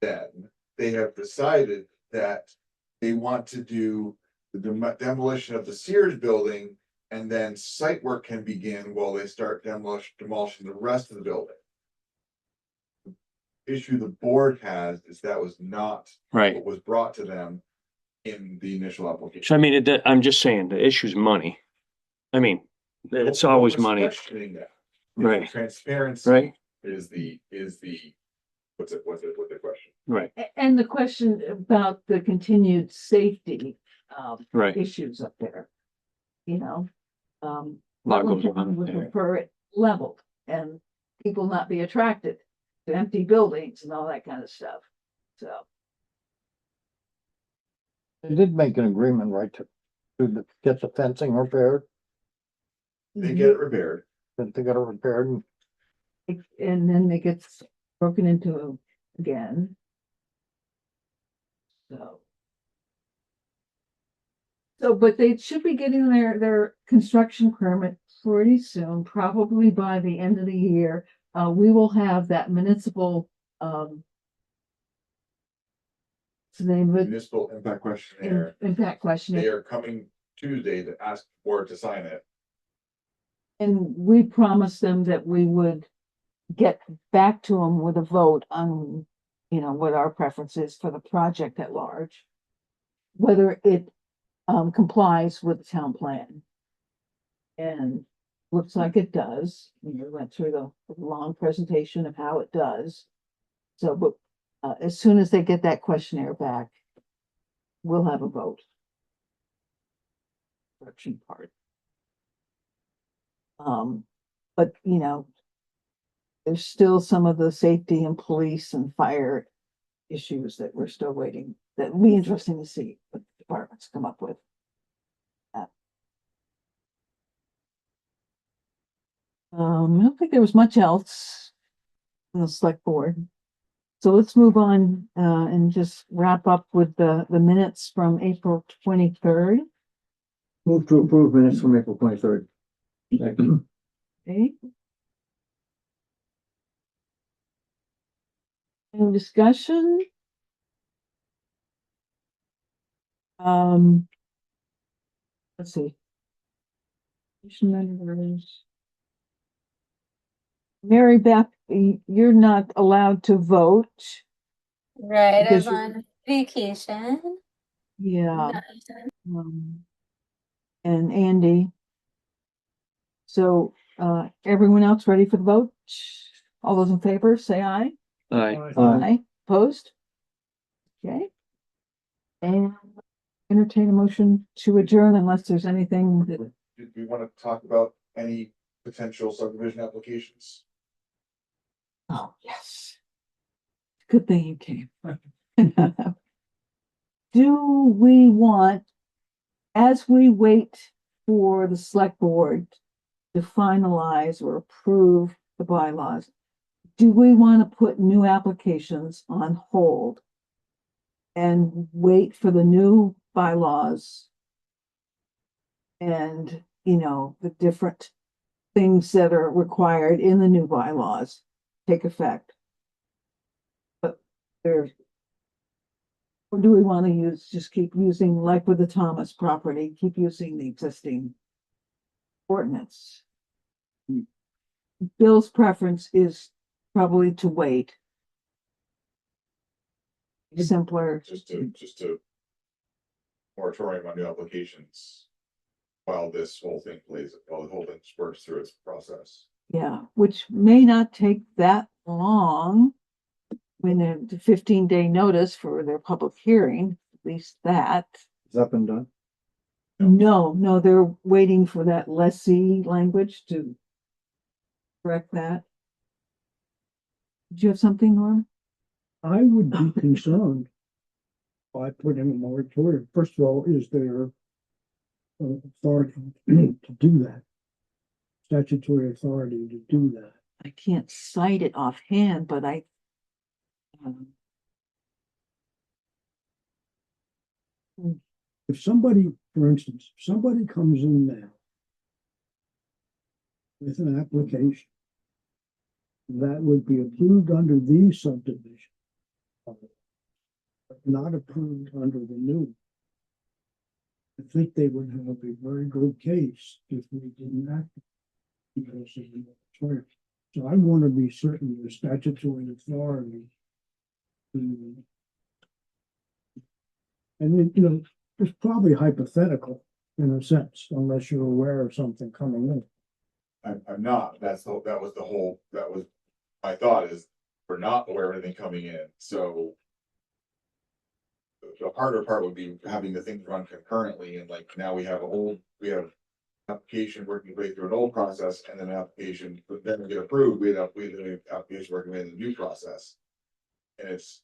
then, they have decided that they want to do the demolition of the Sears building, and then site work can begin while they start demolishing the rest of the building. The issue the board has is that was not Right. what was brought to them in the initial So application. I mean, I'm just saying the issue's money. I mean, it's always Nobody's money, questioning that. Right. Transparency right? is the what's the question? Right, And the question about the continued safety right. issues up there, you know. Lot goes Rutland on would there. prefer it leveled and people not be attracted to empty buildings and all that kind of stuff. So, They did make an agreement, right, to get the fencing repaired, They get it repaired. that they got it repaired, and and then it gets broken into again. So, but they should be getting their construction permit pretty soon, probably by the end of the year. We will have that municipal, what's the name of it? Municipal impact questionnaire. Impact They questionnaire. are coming Tuesday to ask the board to sign it. And we promised them that we would get back to them with a vote on, what our preference is for the project at large. Whether it complies with the town plan. And looks like it does. We went through the long presentation of how it does. So, but as soon as they get that questionnaire back, we'll have a vote. Correction part. But you know, there's still some of the safety and police and fire issues that we're still waiting, that will be interesting to see what the departments come up with. I don't think there was much else in the select board. So let's move on, and just wrap up with the minutes from April 23rd. Move to approve minutes from April 23rd. Okay. Any discussion? Let's see. Mary Beth, you're not allowed to vote. Right, I Because was on vacation. Yeah. And Andy. So, everyone else ready for the vote? All those in favor, say aye. Aye. Aye. Opposed? Okay. And entertain a motion to adjourn unless there's anything that, Do we want to talk about any potential subdivision applications? oh, yes. Good thing you came. Do we want, as we wait for the select board to finalize or approve the bylaws, do we want to put new applications on hold and wait for the new bylaws and, you know, the different things that are required in the new bylaws take effect? But there, or do we want to just keep using, like with the Thomas property, keep using the existing ordinance? Bill's preference is probably to wait. Simpler. Just to moratorium on new applications while this whole thing while the whole thing works through its process. Yeah, which may not take that long. When the 15-day notice for their public hearing, at least that. Has that been done? No, they're waiting for that lessee language to correct that. Did you have something, Norm? I would be concerned by putting a moratorium. First of all, is there authority to do that? Statutory authority to do that? I can't cite it offhand, but if somebody, for instance, if somebody comes in now with an application that would be approved under the subdivision, but not approved under the new, I think they would have a very good case if we didn't act because of the moratorium. So I want to be certain the statutory authority. And then, you know, it's probably hypothetical in a sense, unless you're aware of something coming in. I'm not, that was my thought, is we're not aware of anything coming in, so. The harder part would be having the things run concurrently, and like now we have application working way through an old process and then an application, but then we get approved, we have application working in the new process. And it's.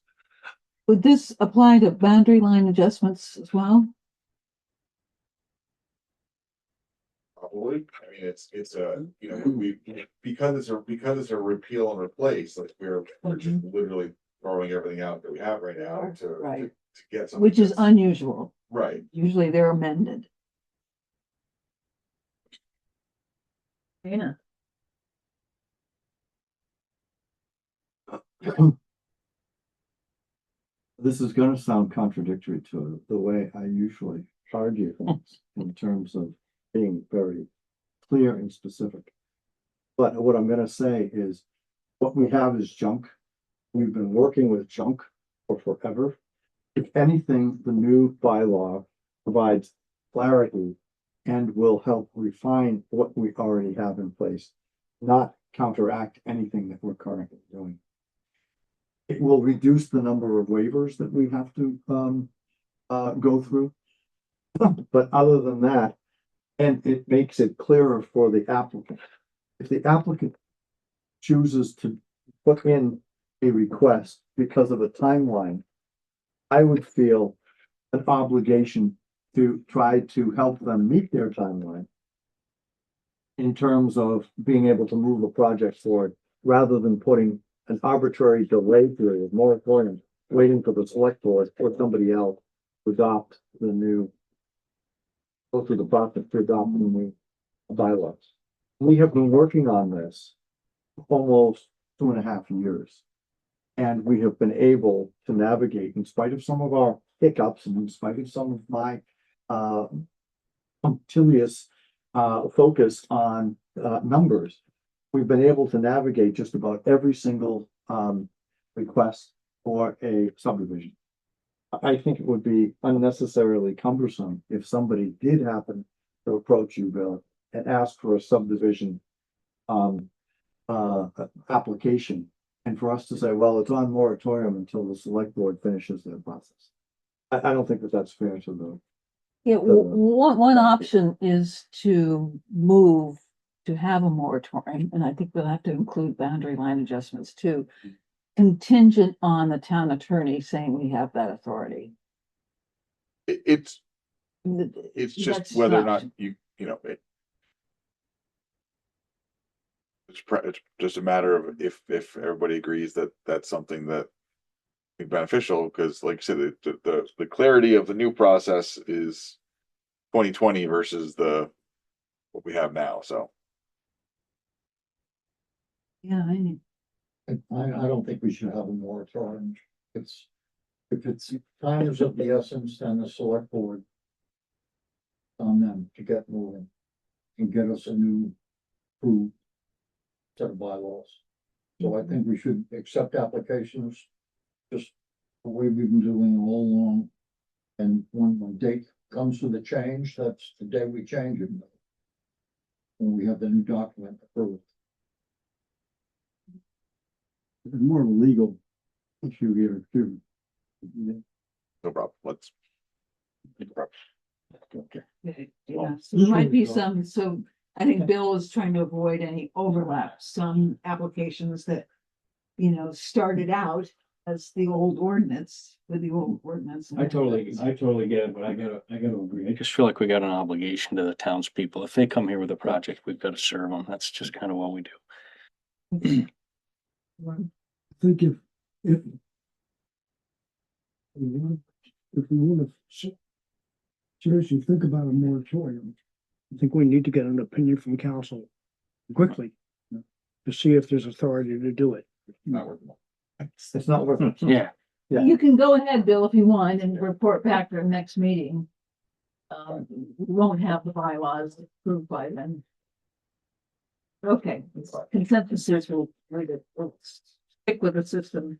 would this apply to boundary line adjustments as well? Probably, I mean, it's a, you know, because it's a repeal and replace, like we're just literally throwing everything out that we have right now to get something. Which is unusual. Right. Usually they're amended. Yeah. This is gonna sound contradictory to the way I usually argue things in terms of being very clear and specific. But what I'm gonna say is, what we have is junk. We've been working with junk for forever. If anything, the new bylaw provides clarity and will help refine what we already have in place, not counteract anything that we're currently doing. It will reduce the number of waivers that we have to go through. But other than that, and it makes it clearer for the applicant. If the applicant chooses to put in a request because of a timeline, I would feel an obligation to try to help them meet their timeline in terms of being able to move a project forward, rather than putting an arbitrary delay period, moratorium, waiting for the select board or somebody else to adopt the new, go through the process to adopt the new bylaws. We have been working on this almost 2.5 years. And we have been able to navigate, in spite of some of our hiccups and in spite of some of my punctilious focus on numbers, we've been able to navigate just about every single request for a subdivision. I think it would be unnecessarily cumbersome if somebody did happen to approach you, Bill, and ask for a subdivision application. And for us to say, well, it's on moratorium until the select board finishes their process. I don't think that that's fair to them. Yeah, one option is to move to have a moratorium, and I think we'll have to include boundary line adjustments too, contingent on the town attorney saying we have that authority. It's That's just whether or not not- you know, it's just a matter of if everybody agrees that that's something that is beneficial, because like you said, the clarity of the new process is 2020 versus what we have now, so. Yeah, I don't think we should have a moratorium. If it's time is of the essence, then the select board on them to get moving and get us a new approved set of bylaws. So I think we should accept applications just the way we've been doing it all along. And when the date comes for the change, that's the day we change it. When we have the new document approved. It's more of a legal issue here too. No problem, let's. Okay. yeah, so there might be some, so I think Bill is trying to avoid any overlap, some applications that, started out as the old ordinance, with the old ordinance. I totally get it, but I gotta agree. I just feel like we got an obligation to the townspeople. If they come here with a project, we've got to serve them. That's just kind of what we do. I think if we want to seriously think about a moratorium, I think we need to get an opinion from council quickly to see if there's authority to do it. It's not worth it. Yeah. Yeah. You can go ahead, Bill, if you want, and report back to the next meeting. We won't have the bylaws approved by then. Okay, consensus is we'll stick with the system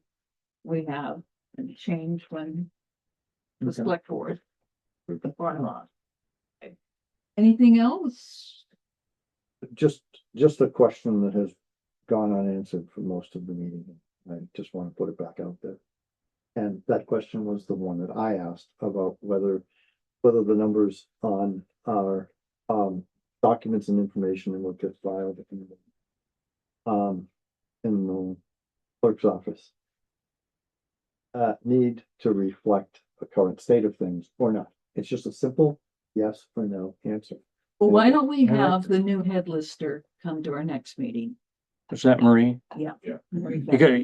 we have and change when the select board with the bylaws. Okay. Anything else? Just a question that has gone unanswered for most of the meeting. I just want to put it back out there. And that question was the one that I asked about whether the numbers on our documents and information and what gets filed in the clerk's office need to reflect the current state of things or not. It's just a simple yes or no answer. Well, why don't we have the new head lister come to our next meeting? Is that Marie? Yeah. Marie Beth. Because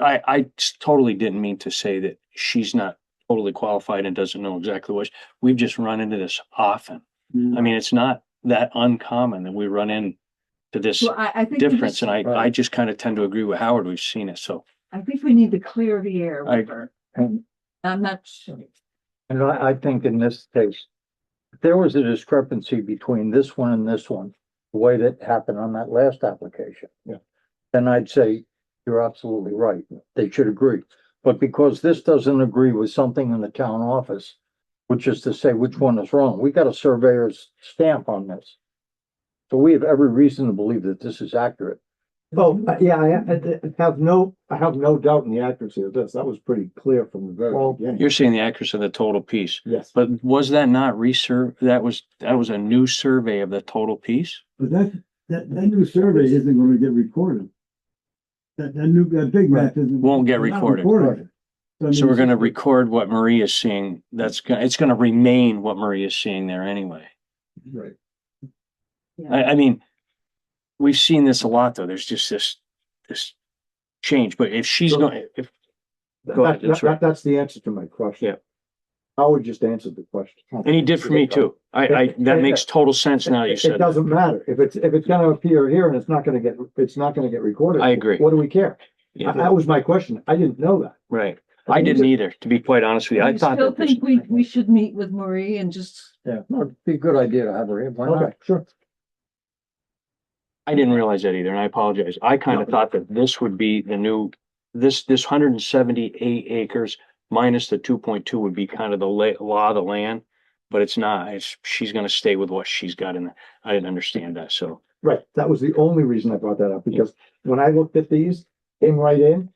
I totally didn't mean to say that she's not totally qualified and doesn't know exactly what, we've just run into this often. I mean, it's not that uncommon that we run into this So I think we difference, just- and I just kind of tend to agree with Howard. We've seen it, so. I think we need to clear the air I- with her. I'm not sure. And I think in this case, if there was a discrepancy between this one and this one, the way that happened on that last application. Yeah. Then I'd say you're absolutely right. They should agree. But because this doesn't agree with something in the town office, which is to say which one is wrong, we got a surveyor's stamp on this. So we have every reason to believe that this is accurate. Oh, yeah, I have no doubt in the accuracy of this. That was pretty clear from the very beginning. You're saying the accuracy of the total piece, Yes. but was that not that was a new survey of the total piece? But that new survey isn't gonna get recorded. That big map isn't. Won't get not recorded. So we're gonna it's- record what Marie is seeing. It's gonna remain what Marie is seeing there anyway. Right. I mean, we've seen this a lot, though. There's just this change, but if she's So- going, Go ahead, that's right. That's the answer to my question. Yeah. Howard just answered the question. and he did for me too. That makes total sense now you It said that. doesn't matter. If it's gonna appear here and it's not gonna get recorded. I agree. What do we care? Yeah, That was my question. I didn't know that. right. I didn't either, to be quite honest with you. I I thought still that this- think we should meet with Marie and just, Yeah. No, it'd be a good idea to have her here. Why not? Okay, sure. I didn't realize that either, and I apologize. I kind of thought that this would be the new, this 178 acres minus the 2.2 would be kind of the law of the land, but it's not. She's gonna stay with what she's got in there. I didn't understand that, so. Right. That was the only reason I brought that up, because when I looked at these, came right in,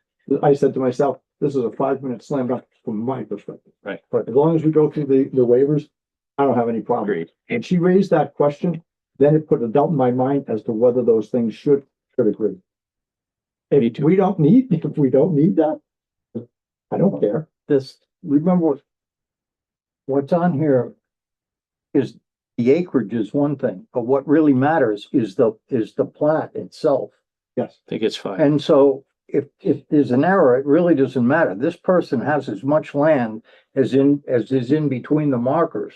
I said to myself, this is a 5-minute slam dunk from my perspective. Right. But as long as we go through the waivers, I don't have any problem. Agreed. And she raised that question, then it put a doubt in my mind as to whether those things should agree. Me If too. we don't need that, I don't care. Remember what's on here is the acreage is one thing, but what really matters is the plat itself. Yes. I think it's fine. And so if there's an error, it really doesn't matter. This person has as much land as is in between the markers.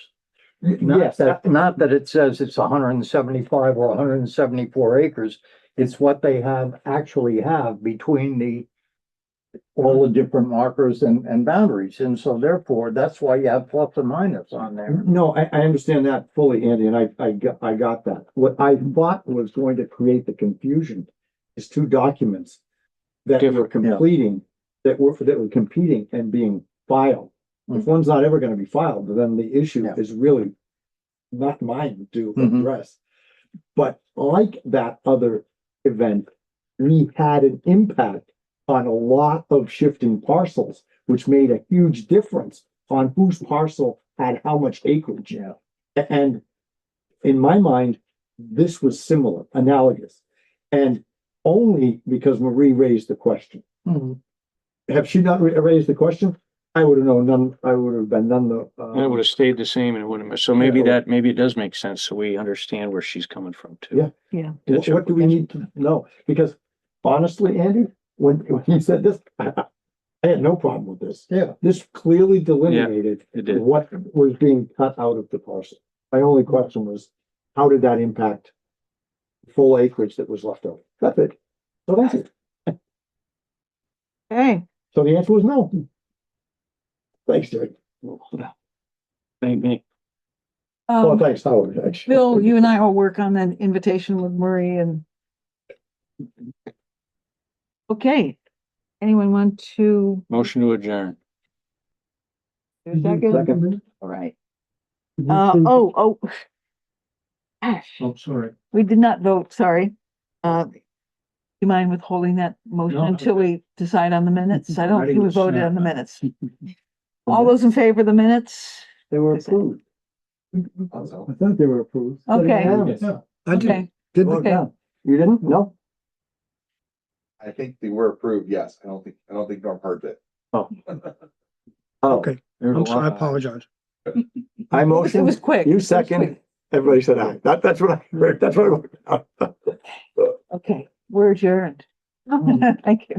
Yes, Not that it says it's 175 or 174 acres. It's what they actually have between all the different markers and boundaries. And so therefore, that's why you have plus and minus on there. No, I understand that fully, Andy, and I got that. What I thought was going to create the confusion is two documents that were completing, that were competing and being filed. If one's not ever gonna be filed, then the issue is really not mine to address. But like that other event, we had an impact on a lot of shifting parcels, which made a huge difference on whose parcel had how much acreage. Yeah. And in my mind, this was similar, analogous, and only because Marie raised the question. Have she not raised the question? I would have known none, I would have been none the. And it would have stayed the same and it wouldn't have, so maybe it does make sense, so we understand where she's coming from too. Yeah. yeah. What do we need to know? Because honestly, Andy, when he said this, I had no problem with this. Yeah. This clearly delineated it did. what was being cut out of the parcel. My only question was, how did that impact full acreage that was left over? That's it. So that's it. Okay, So the answer was no. Thanks, Jerry. Thank me. Well, thanks, Howard, actually. Bill, you and I will work on that invitation with Marie and. Okay, anyone want to? Motion to adjourn. Second? All right. Gosh, Oh, sorry. we did not vote, sorry. Do you mind withholding that motion No. until we decide on the minutes? I don't Ready think we to voted snap. on the minutes. All those in favor of the minutes? They were approved. I thought they were approved. Okay. Yeah. I did, Okay, didn't, okay. You didn't? No? I think they were approved, yes. I don't think Norm heard it. Oh, okay, There's a I'm sorry, I lot. apologize. I It motion, was quick. you It was second, quick. everybody said aye. That's what I heard. That's what I. Okay, we're adjourned. Thank you.